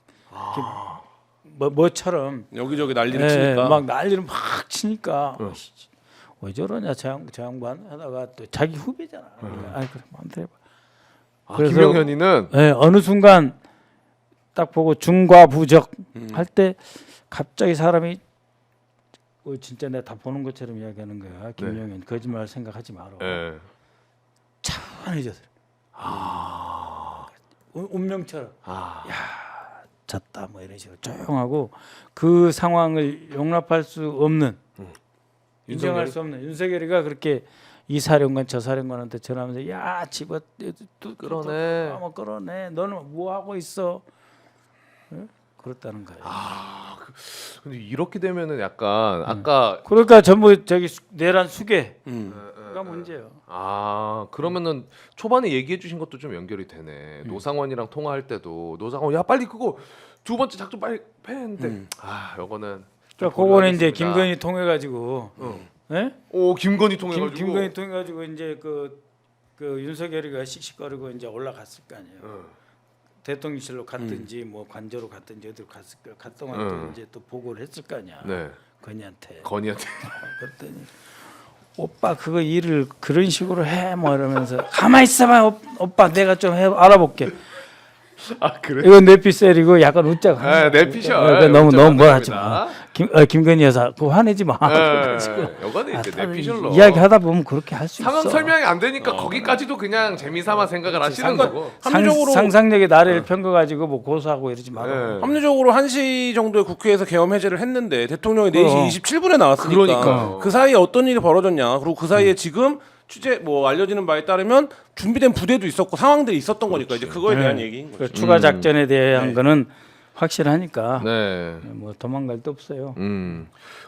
뭐처럼 여기저기 난리를 예, 치니까 막 난리를 막 치니까 왜 저러냐 저 양반 하다가 또 자기 후배잖아. 그러니까 아이 그래 마음대로 해봐. 아, 그래서- 김영현이는 예, 어느 순간 딱 보고 중과부적 할 때 갑자기 사람이 진짜 내가 다 보는 것처럼 이야기하는 거야. 김영현 거짓말 생각하지 마라. 예. 차분해졌어. 운명처럼 졌다 뭐 이런 식으로 조용하고 그 상황을 용납할 수 없는 인정할 수 없는 윤석열이가 그렇게 이 사령관 저 사령관한테 전화하면서 야 집어 끌어내. 뭐 끌어내 너는 뭐 하고 있어 그렇다는 거예요. 근데 이렇게 되면은 약간 아까 그러니까 전부 저기 내란 수계가 문제예요. 그러면은 초반에 얘기해 주신 것도 좀 연결이 되네. 노상원이랑 통화할 때도 노상원 야 빨리 그거 두 번째 작전 빨리 패는데 요거는 좀 그러니까 그거는 이제 고려하겠습니다. 김건희 통해 가지고 예? 오 김건희 통해 가지고 김건희 통해 가지고 이제 그 윤석열이가 씩씩거리고 이제 올라갔을 거 아니에요. 대통령실로 갔든지 뭐 관저로 갔든지 어디로 갔을 거 갔동안 또 이제 또 보고를 했을 거 아니야. 네. 건희한테. 건희한테 그랬더니 오빠 그거 일을 그런 식으로 해 뭐 이러면서 가만 있어봐 오빠 내가 좀 알아볼게. 그래? 이건 내피셀이고 약간 웃자고. 내피셜. 너무 웃자고 뭘 하는 하지 마. 겁니다. 김건희 여사 그거 화내지 마. 그래가지고 요거는 이제 다들 내피셜로 이야기하다 보면 그렇게 할 수 있어. 상황 설명이 안 되니까 거기까지도 그냥 재미삼아 생각을 하시는 거고. 합리적으로 상상력의 나래를 펴거 가지고 뭐 고소하고 이러지 마. 네. 합리적으로 1시 정도에 국회에서 계엄 해제를 했는데 대통령이 그럼. 4시 27분에 나왔으니까 그러니까요. 그 사이에 어떤 일이 벌어졌냐. 그리고 그 사이에 지금 취재 뭐 알려지는 바에 따르면 준비된 부대도 있었고 상황들이 있었던 거니까 이제 그거에 대한 얘기인 거죠. 그 추가 작전에 대한 거는 확실하니까 네. 뭐 도망갈 데 없어요.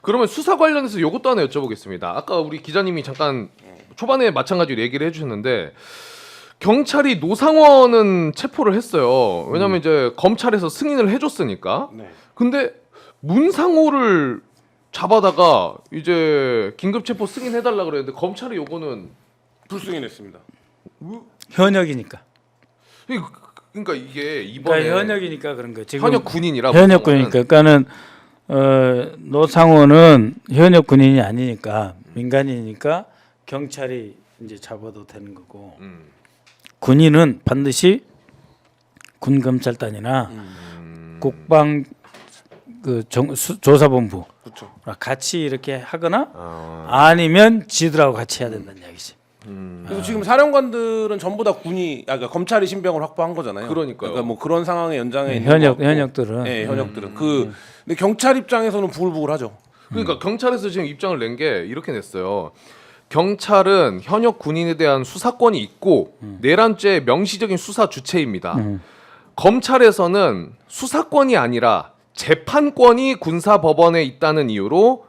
그러면 수사 관련해서 요것도 하나 여쭤보겠습니다. 아까 우리 기자님이 잠깐 초반에 마찬가지로 얘기를 해주셨는데 경찰이 노상원은 체포를 했어요. 왜냐하면 이제 검찰에서 승인을 해줬으니까. 네. 근데 문상호를 잡아다가 이제 긴급 체포 승인해달라 그랬는데 검찰이 요거는 불승인했습니다. 현역이니까. 그러니까 이게 이번에 그러니까 현역이니까 그런 거. 지금 현역 군인이라 현역 군이니까. 그러니까는 노상호는 현역 군인이 아니니까 민간인이니까 경찰이 이제 잡아도 되는 거고 군인은 반드시 군 검찰단이나 국방 조사본부 그렇죠. 같이 이렇게 하거나 아니면 지들하고 같이 해야 된다는 이야기지. 그래서 지금 사령관들은 전부 다 그러니까 검찰이 신병을 확보한 거잖아요. 그러니까요. 그러니까 뭐 그런 상황의 연장에 있는 현역들은 네, 현역들은 근데 경찰 입장에서는 부글부글하죠. 그러니까 경찰에서 지금 입장을 낸 게 이렇게 냈어요. 경찰은 현역 군인에 대한 수사권이 있고 내란죄의 명시적인 수사 주체입니다. 검찰에서는 수사권이 아니라 재판권이 군사법원에 있다는 이유로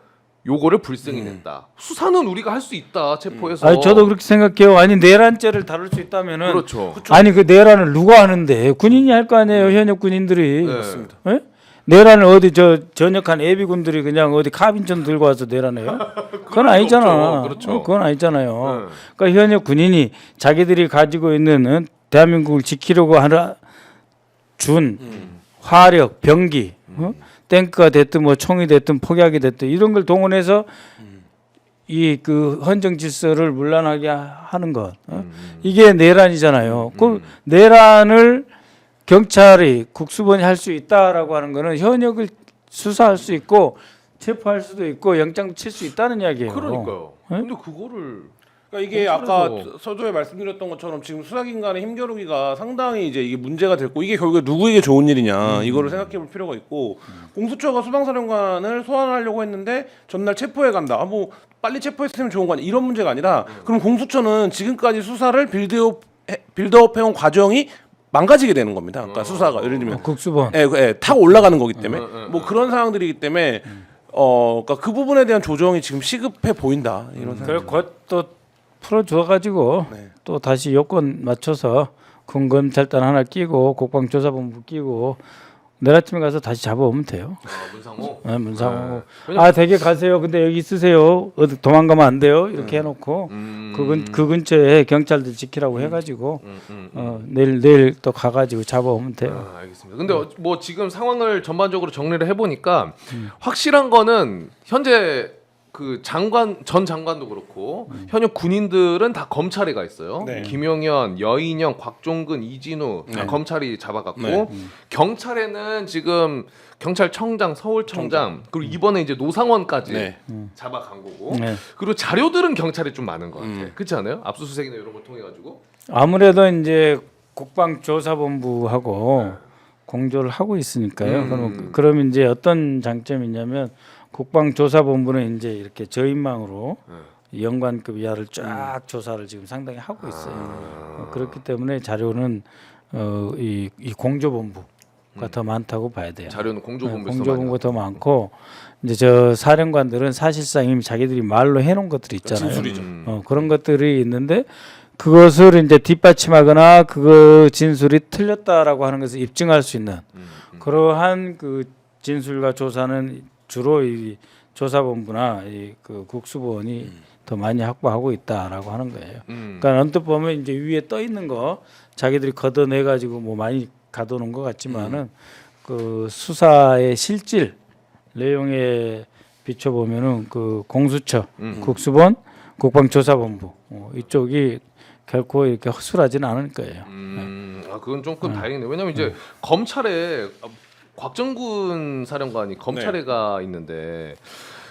요거를 불승인했다. 수사는 우리가 할 수 있다. 체포해서. 아니 저도 그렇게 생각해요. 아니 내란죄를 다룰 수 있다면은 그렇죠. 아니 그 내란을 누가 하는데 군인이 할 거 아니에요. 현역 군인들이. 네. 맞습니다. 예? 내란을 어디 전역한 예비군들이 그냥 어디 카빈천 들고 와서 내란해요? 그건 아니잖아. 그렇죠. 그건 아니잖아요. 네. 그러니까 현역 군인이 자기들이 가지고 있는 대한민국을 지키려고 하는 준 화력, 병기, 탱크가 됐든 뭐 총이 됐든 폭약이 됐든 이런 걸 동원해서 이 그 헌정 질서를 문란하게 하는 것 이게 내란이잖아요. 그 내란을 경찰이 국수본이 할 수 있다라고 하는 거는 현역을 수사할 수 있고 체포할 수도 있고 영장 칠 수 있다는 이야기예요. 그러니까요. 네? 근데 그거를 그러니까 이게 검찰에서- 아까 서조에 말씀드렸던 것처럼 지금 수사기관의 힘겨루기가 상당히 이제 이게 문제가 됐고 이게 결국에 누구에게 좋은 일이냐 이거를 생각해볼 필요가 있고 공수처가 수방사령관을 소환하려고 했는데 전날 체포해 간다. 뭐 빨리 체포했으면 좋은 거 아니야 이런 문제가 아니라 그럼 공수처는 지금까지 수사를 빌드업해온 과정이 망가지게 되는 겁니다. 그러니까 수사가 예를 들면 국수본. 탁 올라가는 거기 때문에 뭐 그런 상황들이기 때문에 그러니까 그 부분에 대한 조정이 지금 시급해 보인다 이런 생각. 그리고 곧또 풀어줘가지고 네. 또 다시 요건 맞춰서 군검찰단 하나 끼고 국방조사본부 끼고 내일 아침에 가서 다시 잡아오면 돼요. 문상호. 네, 문상호. 네. 아 되게 가세요. 근데 여기 있으세요. 어디 도망가면 안 돼요. 이렇게 해놓고 그 근처에 경찰들 지키라고 해가지고 내일 또 가가지고 잡아오면 돼요. 알겠습니다. 근데 뭐 지금 상황을 전반적으로 정리를 해보니까 확실한 거는 현재 그 전 장관도 그렇고 현역 군인들은 다 검찰에 가 있어요. 네. 김용현, 여인영, 곽종근, 이진우 다 네. 검찰이 잡아갔고 네. 경찰에는 지금 경찰청장, 서울청장 그리고 이번에 이제 노상원까지 네. 잡아간 거고 네. 그리고 자료들은 경찰에 좀 많은 것 같아. 음. 그렇지 않아요? 압수수색이나 이런 걸 통해 가지고. 아무래도 이제 국방조사본부하고 공조를 하고 있으니까요. 그러면 이제 어떤 장점이냐면 국방조사본부는 이제 이렇게 저인망으로 연관급 이하를 쫙 조사를 지금 상당히 하고 있어요. 그렇기 때문에 자료는 이 공조본부가 더 많다고 봐야 돼요. 자료는 공조본부에서 공조본부가 더 많고 이제 저 사령관들은 사실상 이미 자기들이 말로 해놓은 것들이 있잖아요. 진술이죠. 그런 것들이 있는데 그것을 이제 뒷받침하거나 그 진술이 틀렸다라고 하는 것을 입증할 수 있는 그러한 그 진술과 조사는 주로 이 조사본부나 이 그 국수본이 더 많이 확보하고 있다라고 하는 거예요. 그러니까 언뜻 보면 이제 위에 떠 있는 거 자기들이 걷어내 가지고 뭐 많이 가둬놓은 것 같지만은 그 수사의 실질 내용에 비춰 보면은 그 공수처, 국수본, 국방조사본부 이쪽이 결코 이렇게 허술하지는 않을 거예요. 아 그건 조금 다행이네요. 왜냐면 이제 검찰에 곽정군 사령관이 검찰에 가 있는데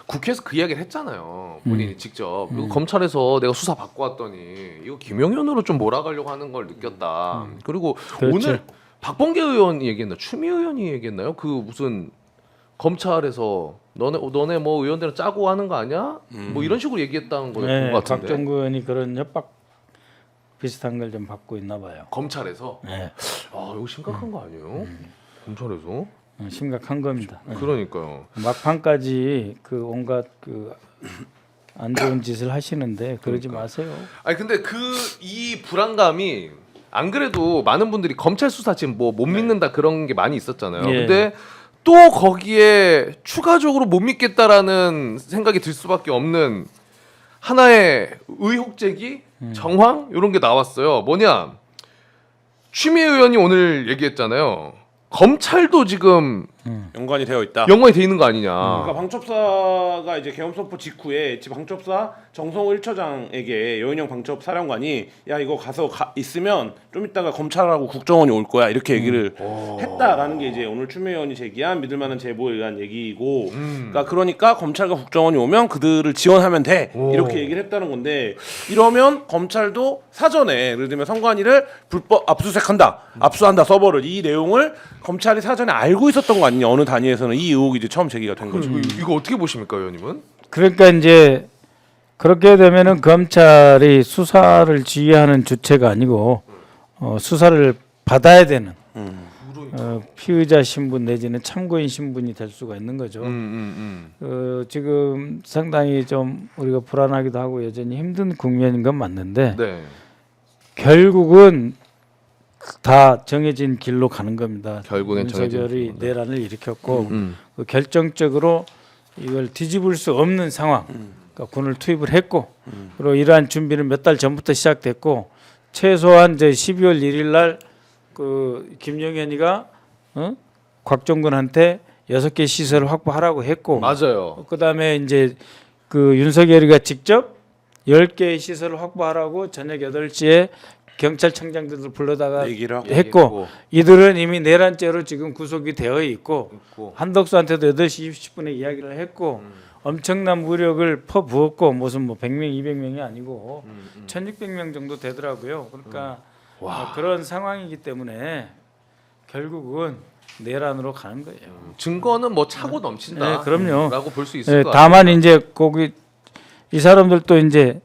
국회에서 그 이야기를 했잖아요. 본인이 직접 이거 검찰에서 내가 수사 받고 왔더니 이거 김용현으로 좀 몰아가려고 하는 걸 느꼈다. 그리고 그렇죠. 오늘 박범계 의원이 얘기했나, 추미애 의원이 얘기했나요? 그 무슨 검찰에서 너네 뭐 의원들은 짜고 하는 거 아니야? 뭐 이런 식으로 얘기했다는 걸 본 것 같은데. 박정근이 그런 협박 비슷한 걸 좀 받고 있나 봐요. 검찰에서 네. 아 이거 심각한 거 아니에요? 검찰에서? 심각한 겁니다. 그러니까요. 막판까지 그 온갖 그 안 좋은 짓을 하시는데 그러지 마세요. 아니 근데 그 이 불안감이 안 그래도 많은 분들이 검찰 수사 지금 뭐 못 믿는다 그런 게 많이 있었잖아요. 예. 근데 또 거기에 추가적으로 못 믿겠다라는 생각이 들 수밖에 없는 하나의 의혹 제기, 정황 이런 게 나왔어요. 뭐냐? 추미애 의원이 오늘 얘기했잖아요. 검찰도 지금 연관이 되어 있다. 연관이 돼 있는 거 아니냐. 그러니까 방첩사가 이제 계엄 선포 직후에 방첩사 정성호 1처장에게 여인영 방첩 사령관이 야 이거 가서 있으면 좀 이따가 검찰하고 국정원이 올 거야 이렇게 얘기를 했다라는 게 이제 오늘 추미애 의원이 제기한 믿을만한 제보에 의한 얘기고 그러니까 검찰과 국정원이 오면 그들을 지원하면 돼 이렇게 얘기를 했다는 건데 이러면 검찰도 사전에 예를 들면 선관위를 불법 압수수색한다 압수한다 서버를 이 내용을 검찰이 사전에 알고 있었던 거 아니냐 어느 단위에서는 이 의혹이 이제 처음 제기가 된 거죠. 이거 어떻게 보십니까, 의원님은? 그러니까 이제 그렇게 되면은 검찰이 수사를 지휘하는 주체가 아니고 수사를 받아야 되는 피의자 신분 내지는 참고인 신분이 될 수가 있는 거죠. 지금 상당히 좀 우리가 불안하기도 하고 여전히 힘든 국면인 건 맞는데 네. 결국은 다 정해진 길로 가는 겁니다. 결국엔 정해진 윤석열이 길로. 내란을 일으켰고 그 결정적으로 이걸 뒤집을 수 없는 상황. 그러니까 군을 투입을 했고 그리고 이러한 준비는 몇 달 전부터 시작됐고 최소한 이제 12월 1일 날그 김영현이가 곽종근한테 6개 시설을 확보하라고 했고 맞아요. 그다음에 이제 그 윤석열이가 직접 10개의 시설을 확보하라고 저녁 8시에 경찰청장들을 불러다가 얘기를 하고 했고 이들은 이미 내란죄로 지금 구속이 되어 있고 한덕수한테도 8시 20분에 이야기를 했고 엄청난 무력을 퍼부었고 무슨 뭐 100명, 200명이 아니고 1600명 정도 되더라고요. 그러니까 그런 상황이기 때문에 결국은 내란으로 가는 거예요. 증거는 뭐 차고 넘친다. 네, 그럼요. 라고 볼 수 있을 것 같아요. 다만 이제 거기 이 사람들도 이제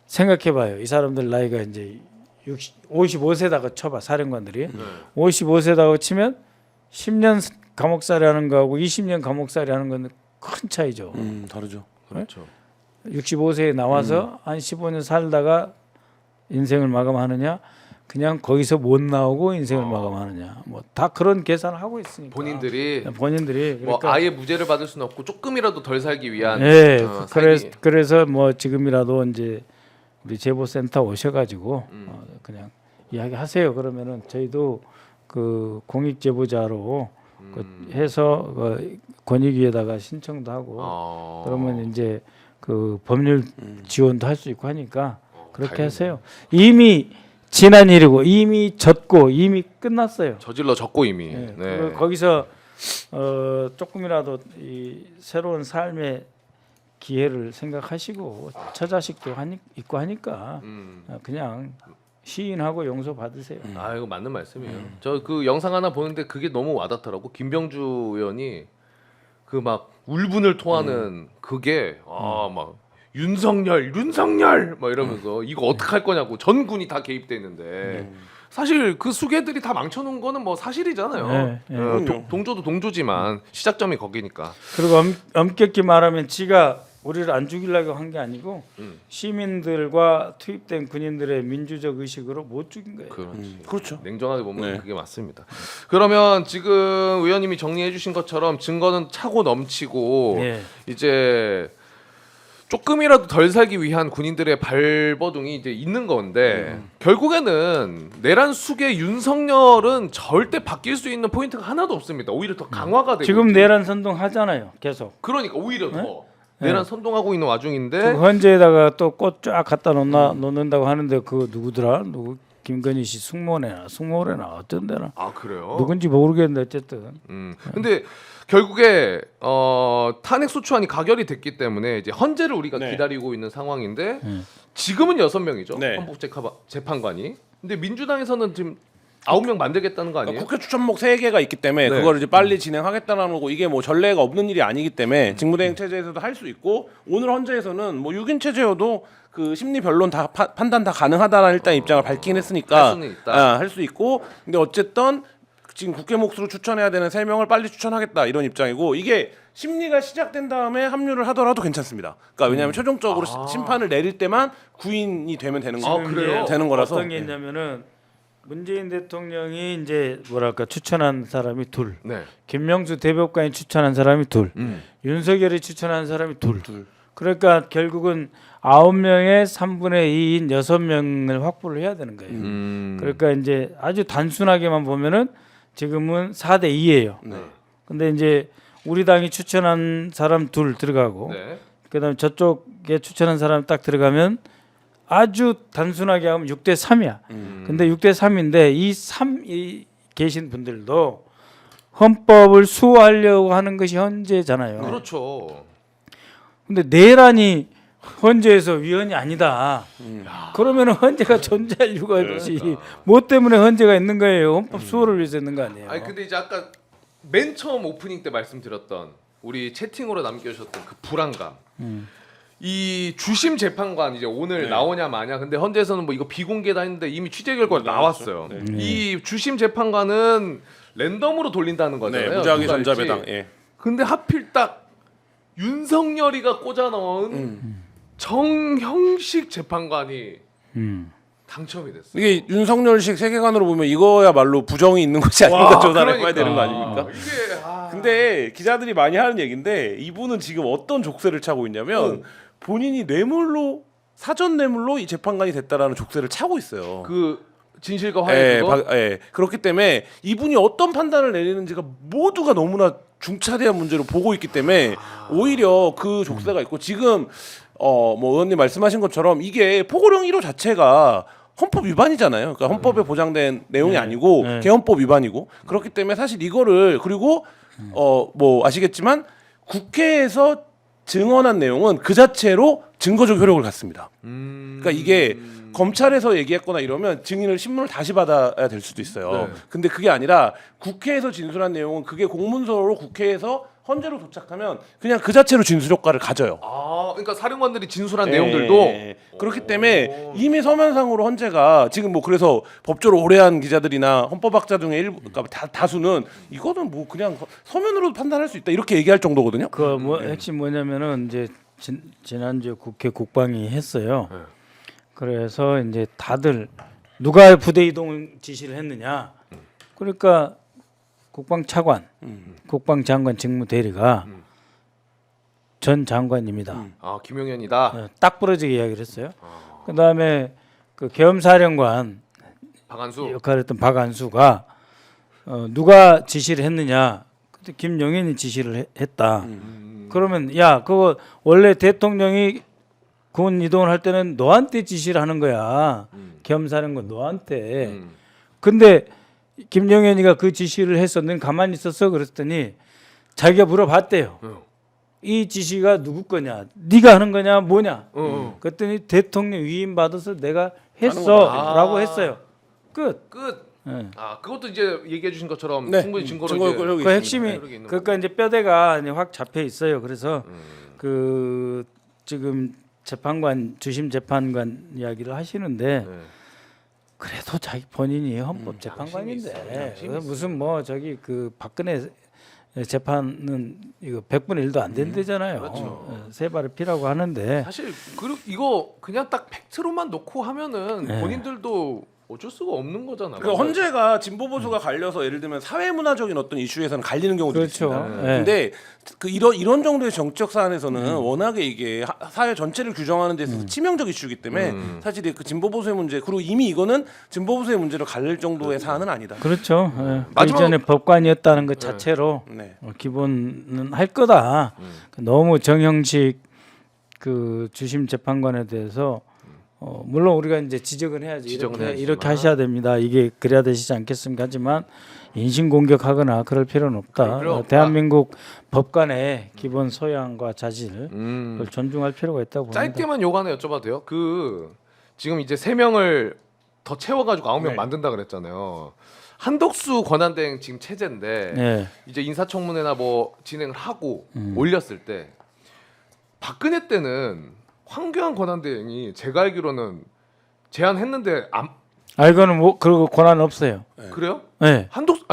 생각해봐요. 이 사람들 나이가 이제 55세다가 쳐봐 사령관들이 55세다고 치면 10년 감옥살이 하는 거하고 20년 감옥살이 하는 건 큰 차이죠. 다르죠. 그렇죠. 65세에 나와서 한 15년 살다가 인생을 마감하느냐 그냥 거기서 못 나오고 인생을 마감하느냐 뭐 다 그런 계산을 하고 있으니까 본인들이 그러니까 뭐 아예 무죄를 받을 수는 없고 조금이라도 덜 살기 위한 네, 살기. 그래서 뭐 지금이라도 이제 우리 제보센터 오셔가지고 그냥 이야기하세요. 그러면은 저희도 그 공익 제보자로 해서 권익위에다가 신청도 하고 그러면 이제 그 법률 지원도 할 수 있고 하니까 그렇게 다행이네. 하세요. 이미 지난 일이고 이미 졌고 이미 끝났어요. 저질러 졌고 이미. 네. 네. 그리고 거기서 조금이라도 이 새로운 삶의 기회를 생각하시고 처자식도 있고 하니까 그냥 시인하고 용서 받으세요. 아 이거 맞는 말씀이에요. 저 그 영상 하나 보는데 그게 너무 와닿더라고. 김병주 의원이 그 막 울분을 토하는 그게 막 윤석열 막 이러면서 이거 어떻게 할 거냐고 전 군이 다 개입돼 있는데 사실 그 수괴들이 다 망쳐놓은 거는 뭐 사실이잖아요. 네, 네. 동조도 동조지만 시작점이 거기니까. 그리고 엄격히 말하면 지가 우리를 안 죽이려고 한 게 아니고 시민들과 투입된 군인들의 민주적 의식으로 못 죽인 거예요. 그렇죠. 냉정하게 보면 네. 그게 맞습니다. 그러면 지금 의원님이 정리해주신 것처럼 증거는 차고 넘치고 네. 이제 조금이라도 덜 살기 위한 군인들의 발버둥이 이제 있는 건데 결국에는 내란 수계 윤석열은 절대 바뀔 수 있는 포인트가 하나도 없습니다. 오히려 더 강화가 되고 지금 있죠. 내란 선동 하잖아요. 계속. 그러니까 오히려 더 내란 선동하고 있는 와중인데 그 헌재에다가 또 꽃 쫙 갖다 놓는다고 하는데 그 누구더라? 누구 김건희 씨 숙모래나 어떤 데나 아 그래요? 누군지 모르겠는데 어쨌든 근데 결국에 탄핵 소추안이 가결이 됐기 때문에 이제 헌재를 우리가 네. 기다리고 있는 상황인데 지금은 6명이죠. 네. 헌법재판관이. 근데 민주당에서는 지금 9명 만들겠다는 거 아니에요? 국회 추천목 3개가 있기 때문에 네. 그걸 이제 빨리 진행하겠다는 거고 이게 뭐 전례가 없는 일이 아니기 때문에 직무대행 체제에서도 할 수 있고 오늘 헌재에서는 뭐 6인 체제여도 그 심리 변론 다 판단 다 가능하다는 일단 입장을 밝히긴 했으니까 할 수는 있다. 할 수 있고 근데 어쨌든 지금 국회 몫으로 추천해야 되는 3명을 빨리 추천하겠다 이런 입장이고 이게 심리가 시작된 다음에 합류를 하더라도 괜찮습니다. 그러니까 왜냐하면 최종적으로 심판을 내릴 때만 구인이 되면 되는 거 그래요? 되는 거라서 어떤 게 있냐면은 문재인 대통령이 이제 뭐랄까 추천한 사람이 둘, 네. 김명수 대법관이 추천한 사람이 둘, 윤석열이 추천한 사람이 둘. 그러니까 결국은 9명의 3분의 2인 6명을 확보를 해야 되는 거예요. 그러니까 이제 아주 단순하게만 보면은 지금은 4대 2예요. 네. 근데 이제 우리 당이 추천한 사람 둘 들어가고 네. 그다음에 저쪽에 추천한 사람 딱 들어가면 아주 단순하게 하면 6대 3이야. 근데 6대 3인데 이 계신 분들도 헌법을 수호하려고 하는 것이 헌재잖아요. 그렇죠. 근데 내란이 헌재에서 위헌이 아니다. 그러면 헌재가 존재할 이유가 없지. 뭐 때문에 헌재가 있는 거예요? 헌법 수호를 위해서 있는 거 아니에요? 아니 근데 이제 아까 맨 처음 오프닝 때 말씀드렸던 우리 채팅으로 남겨주셨던 그 불안감. 이 주심 재판관 이제 오늘 나오냐 마냐. 근데 헌재에서는 뭐 이거 비공개다 했는데 이미 취재 결과가 나왔어요. 이 주심 재판관은 랜덤으로 돌린다는 거잖아요. 네, 무작위 누가 할지. 전자배당. 예. 근데 하필 딱 윤석열이가 꽂아 넣은 정형식 재판관이 당첨이 됐어요. 이게 윤석열식 세계관으로 보면 이거야말로 부정이 있는 것이 아닌가 조사를 해봐야 되는 거 아닙니까? 이게 근데 기자들이 많이 하는 얘기인데 이분은 지금 어떤 족쇄를 차고 있냐면 본인이 뇌물로 사전 뇌물로 이 재판관이 됐다라는 족쇄를 차고 있어요. 그 진실과 화해 그거? 그렇기 때문에 이분이 어떤 판단을 내리는지가 모두가 너무나 중차대한 문제로 보고 있기 때문에 오히려 그 족쇄가 있고 지금 뭐 의원님 말씀하신 것처럼 이게 포고령 1호 자체가 헌법 위반이잖아요. 그러니까 헌법에 보장된 내용이 아니고 개헌법 위반이고 그렇기 때문에 사실 이거를 그리고 뭐 아시겠지만 국회에서 증언한 내용은 그 자체로 증거적 효력을 갖습니다. 그러니까 이게 검찰에서 얘기했거나 이러면 증인을 신문을 다시 받아야 될 수도 있어요. 근데 그게 아니라 국회에서 진술한 내용은 그게 공문서로 국회에서 헌재로 도착하면 그냥 그 자체로 진술 효과를 가져요. 아, 그러니까 사령관들이 진술한 내용들도 그렇기 때문에 이미 서면상으로 헌재가 지금 뭐 그래서 법조를 오래 한 기자들이나 헌법학자 중에 그러니까 다수는 이거는 뭐 그냥 서면으로 판단할 수 있다 이렇게 얘기할 정도거든요. 그 뭐 핵심 뭐냐면은 이제 지난주에 국회 국방위 했어요. 그래서 이제 다들 누가 부대 이동 지시를 했느냐. 그러니까 국방차관, 국방장관 직무대리가 전 장관입니다. 아 김용현이다. 딱 부러지게 이야기를 했어요. 그다음에 그 계엄사령관 박한수. 역할을 했던 박안수가 누가 지시를 했느냐. 김용현이 지시를 했다. 그러면 야 그거 원래 대통령이 군 이동을 할 때는 너한테 지시를 하는 거야. 겸사는 건 너한테. 근데 김용현이가 그 지시를 했어. 넌 가만히 있었어. 그랬더니 자기가 물어봤대요. 이 지시가 누구 거냐? 네가 하는 거냐? 뭐냐? 그랬더니 대통령 위임 받아서 내가 했어라고 했어요. 끝. 네. 아 그것도 이제 얘기해 주신 것처럼 네. 충분히 증거로 증거 이제 그 핵심이 이렇게 있는 그러니까 이제 뼈대가 이제 확 잡혀 있어요. 그래서 그 지금 재판관 주심 재판관 이야기를 하시는데 네. 그래도 자기 본인이 헌법 재판관인데 무슨 뭐 저기 그 박근혜 재판은 이거 100분의 1도 안 된대잖아요. 그렇죠. 세 발을 피라고 하는데 사실 그리고 이거 그냥 딱 팩트로만 놓고 하면은 네. 본인들도 어쩔 수가 없는 거잖아. 그러니까 헌재가 진보 보수가 갈려서 예를 들면 사회 문화적인 어떤 이슈에서는 갈리는 경우도 그렇죠. 있습니다. 네. 근데 그 이런 정도의 정치적 사안에서는 워낙에 이게 사회 전체를 규정하는 데 있어서 치명적 이슈이기 때문에 사실 그 진보 보수의 문제 그리고 이미 이거는 진보 보수의 문제로 갈릴 정도의 사안은 아니다. 그렇죠. 그 마지막- 이전에 법관이었다는 것 자체로 네. 기본은 할 거다. 너무 정형식 그 주심 재판관에 대해서 물론 우리가 이제 지적은 해야지. 지적은 이렇게, 해야지만. 이렇게 하셔야 됩니다. 이게 그래야 되시지 않겠습니까? 하지만 인신 공격하거나 그럴 필요는 없다. 필요 없다. 대한민국 법관의 기본 소양과 자질을 그걸 존중할 필요가 있다고 봅니다. 짧게만 요거 하나 여쭤봐도 돼요? 그 지금 이제 3명을 더 채워가지고 9명 네. 만든다 그랬잖아요. 한덕수 권한대행 지금 체제인데 네. 이제 인사청문회나 뭐 진행을 하고 올렸을 때 박근혜 때는 황교안 권한대행이 제가 알기로는 제안했는데 안 이거는 뭐 그리고 권한 없어요. 그래요? 네.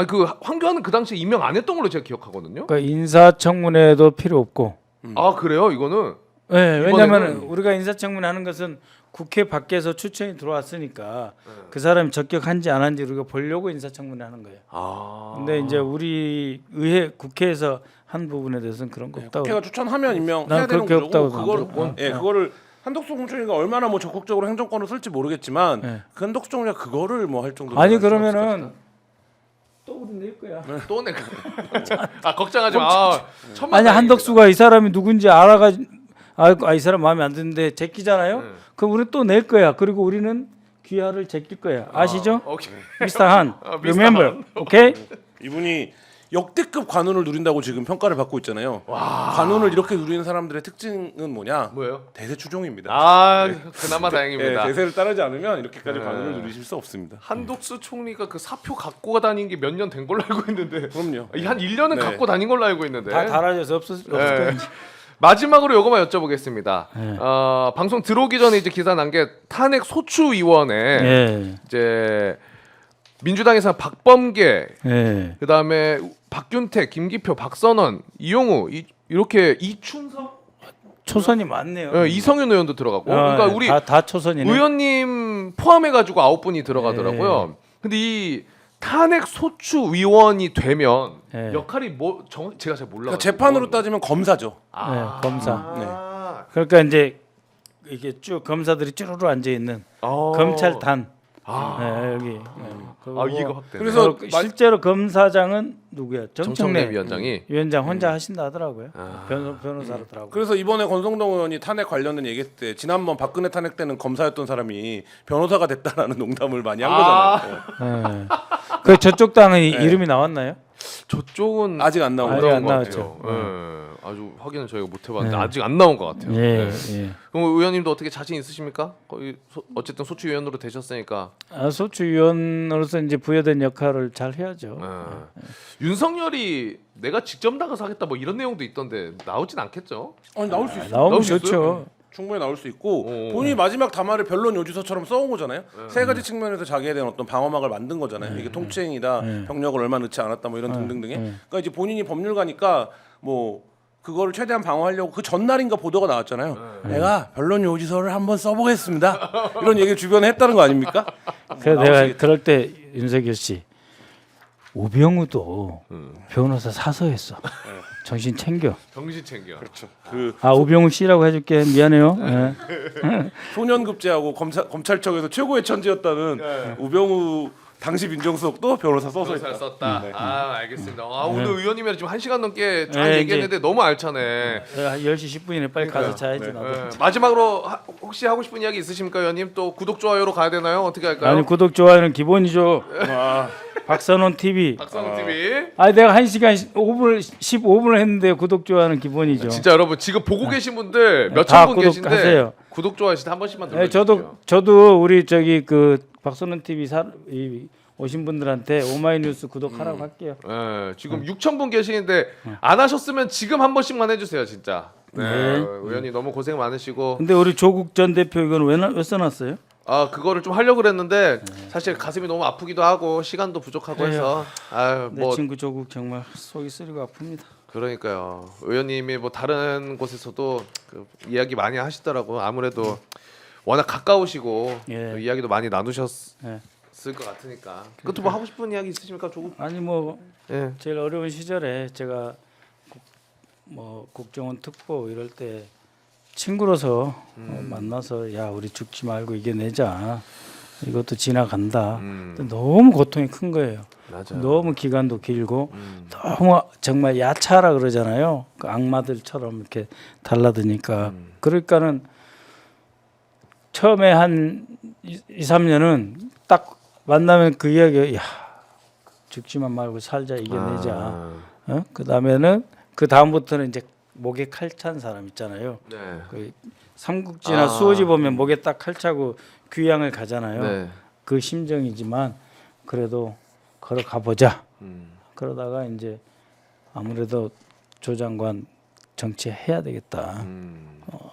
그 황교안은 그 당시에 임명 안 했던 걸로 제가 기억하거든요. 그러니까 인사청문회도 필요 없고. 아 그래요? 이거는 네, 왜냐하면 이번에는- 우리가 인사청문회 하는 것은 국회 밖에서 추천이 들어왔으니까 그 사람이 적격한지 안 한지 우리가 보려고 인사청문회 하는 거예요. 아 근데 이제 우리 의회 국회에서 한 부분에 대해서는 그런 거 없다고. 국회가 추천하면 임명해야 난 되는 그렇게 거고 없다고 그거를 생각해. 그거를 한덕수 공천이가 얼마나 뭐 적극적으로 행정권을 쓸지 모르겠지만 네. 그 한덕수 총리가 그거를 뭐 할 정도로 아니 그러면은 또 우리 낼 거야. 또 내가 아 걱정하지 마. 천만 아니 다행입니다. 한덕수가 이 사람이 누군지 알아가 이 사람 마음에 안 드는데 제끼잖아요. 네. 그럼 우리 또 낼 거야. 그리고 우리는 귀하를 제낄 거야. 아시죠? 오케이. 미스터 한. 미스터 Remember. 오케이? 이분이 역대급 관운을 누린다고 지금 평가를 받고 있잖아요. 관운을 이렇게 누리는 사람들의 특징은 뭐냐? 뭐예요? 대세 추종입니다. 아 그나마 다행입니다. 예, 대세를 따르지 않으면 이렇게까지 네. 관운을 누리실 수 없습니다. 한독수 총리가 그 사표 갖고 다닌 게 몇 년 된 걸로 알고 있는데 그럼요. 한 1년은 네. 갖고 다닌 걸로 알고 있는데 다 달아져서 없을 네. 거야. 마지막으로 요거만 여쭤보겠습니다. 네. 방송 들어오기 전에 이제 기사 난 게 탄핵 소추위원회 예. 이제 민주당에서 박범계 예. 그다음에 박균택, 김기표, 박선원, 이용우 이렇게 이춘석, 초선이 많네요. 이성윤 의원도 들어가고 그러니까 우리 다 초선이네. 의원님 포함해가지고 9분이 들어가더라고요. 근데 이 탄핵 소추위원이 되면 네. 역할이 뭐 제가 잘 몰라. 그러니까 재판으로 따지면 검사죠. 네, 검사. 아. 그러니까 이제 이게 쭉 검사들이 쭈루루 앉아 있는 검찰단. 네, 여기. 이해가 확 되네. 그래서 실제로 검사장은 누구야? 정청래 정청래 위원장이 위원장 혼자 하신다 하더라고요. 변호사로더라고. 그래서 이번에 권성동 의원이 탄핵 관련된 얘기했을 때 지난번 박근혜 탄핵 때는 검사였던 사람이 변호사가 됐다라는 농담을 많이 한 거잖아요. 네. 그 저쪽 당은 이름이 나왔나요? 저쪽은 아직 안 나온 아직 거죠. 안 나왔죠. 아주 확인을 저희가 못 해봤는데 네. 아직 안 나온 것 같아요. 예. 네. 예. 그럼 의원님도 어떻게 자신 있으십니까? 거의 어쨌든 소추위원으로 되셨으니까. 소추위원으로서 이제 부여된 역할을 잘 해야죠. 윤석열이 내가 직접 나가서 하겠다 뭐 이런 내용도 있던데 나오진 않겠죠? 아니 나올 수 있어요. 나오면 나올 수 좋죠. 충분히 나올 수 있고 오. 본인이 마지막 담화를 변론 요지서처럼 써온 거잖아요. 세 가지 측면에서 자기에 대한 어떤 방어막을 만든 거잖아요. 이게 통치행위다, 병력을 얼마 넣지 않았다, 뭐 이런 등등등의. 그러니까 이제 본인이 법률가니까 뭐 그거를 최대한 방어하려고 그 전날인가 보도가 나왔잖아요. 내가 변론 요지서를 한번 써보겠습니다. 이런 얘기를 주변에 했다는 거 아닙니까? 그래서 나올 수 내가 있겠다. 그럴 때 윤석열 씨 우병우도 변호사 사서했어. 정신 챙겨. 정신 챙겨. 그렇죠. 그 우병우 씨라고 해줄게. 미안해요. 예. 소년급제하고 검찰청에서 최고의 천재였다는 우병우 당시 민정수석도 변호사 써서 잘 있다. 썼다. 네. 아 알겠습니다. 아 오늘 의원님이랑 지금 1시간 넘게 쫙 네, 얘기했는데 너무 알차네. 10시 10분이네. 빨리 가서 자야지 나도. 예, 마지막으로 혹시 하고 싶은 이야기 있으십니까, 의원님? 또 구독 좋아요로 가야 되나요? 어떻게 할까요? 아니 구독 좋아요는 기본이죠. 아, 박선원 TV. 박상훈 TV. 아니 내가 1시간 5분 15분을 했는데 구독 좋아요는 기본이죠. 진짜 여러분 지금 보고 계신 분들 다 몇천 분 계신데 구독하세요. 구독 좋아요 진짜 한 번씩만 네, 눌러주세요. 저도 우리 저기 그 박선원 TV 오신 분들한테 오마이뉴스 구독하라고 할게요. 예, 지금 6천 분 계시는데 안 하셨으면 지금 한 번씩만 해주세요, 진짜. 네, 네. 의원님 너무 고생 많으시고 근데 우리 조국 전 대표 이건 왜 써놨어요? 아 그거를 좀 하려고 그랬는데 사실 가슴이 너무 아프기도 하고 시간도 부족하고 해서 아유 내 뭐 친구 조국 정말 속이 쓰리고 아픕니다. 그러니까요. 의원님이 뭐 다른 곳에서도 그 이야기 많이 하시더라고. 아무래도 워낙 가까우시고 예. 또 이야기도 많이 나누셨을 예. 것 같으니까. 그것도 뭐 하고 싶은 이야기 있으십니까, 조국? 아니 뭐 예. 제일 어려운 시절에 제가 국정원 특보 이럴 때 친구로서 만나서 야 우리 죽지 말고 이겨내자. 이것도 지나간다. 근데 너무 고통이 큰 거예요. 맞아. 너무 기간도 길고 너무 정말 야차라 그러잖아요. 그 악마들처럼 이렇게 달라드니까. 그러니까는 처음에 한 2, 3년은 딱 만나면 그 이야기 야 죽지만 말고 살자 이겨내자. 그 다음에는 그 다음부터는 이제 목에 칼 찬 사람 있잖아요. 네. 그 삼국지나 수호지 보면 목에 딱 칼 차고 귀향을 가잖아요. 네. 그 심정이지만 그래도 걸어가 보자. 그러다가 이제 아무래도 조 장관 정치해야 되겠다.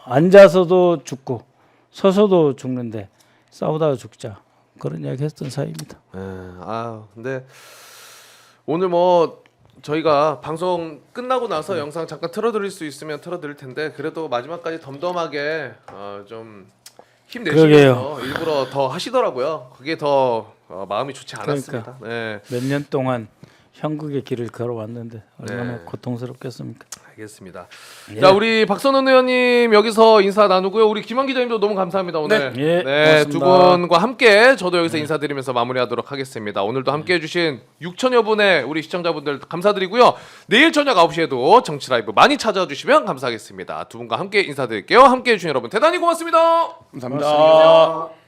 앉아서도 죽고 서서도 죽는데 싸우다가 죽자. 그런 이야기 했던 사이입니다. 예. 아, 근데 오늘 뭐 저희가 방송 끝나고 나서 영상 잠깐 틀어드릴 수 있으면 틀어드릴 텐데 그래도 마지막까지 덤덤하게 좀 힘내시면서 일부러 더 하시더라고요. 그게 더 마음이 좋지 않았습니다. 네. 몇 년 동안 형국의 길을 걸어왔는데 얼마나 네. 고통스럽겠습니까? 알겠습니다. 예. 자, 우리 박선원 의원님 여기서 인사 나누고요. 우리 김한 기자님도 너무 감사합니다 오늘. 네, 예, 네, 두 고맙습니다. 분과 함께 저도 여기서 인사드리면서 마무리하도록 하겠습니다. 오늘도 함께해주신 6천여 분의 우리 시청자분들 감사드리고요. 내일 저녁 9시에도 정치 라이브 많이 찾아주시면 감사하겠습니다. 두 분과 함께 인사드릴게요. 함께해주신 여러분 대단히 고맙습니다. 감사합니다.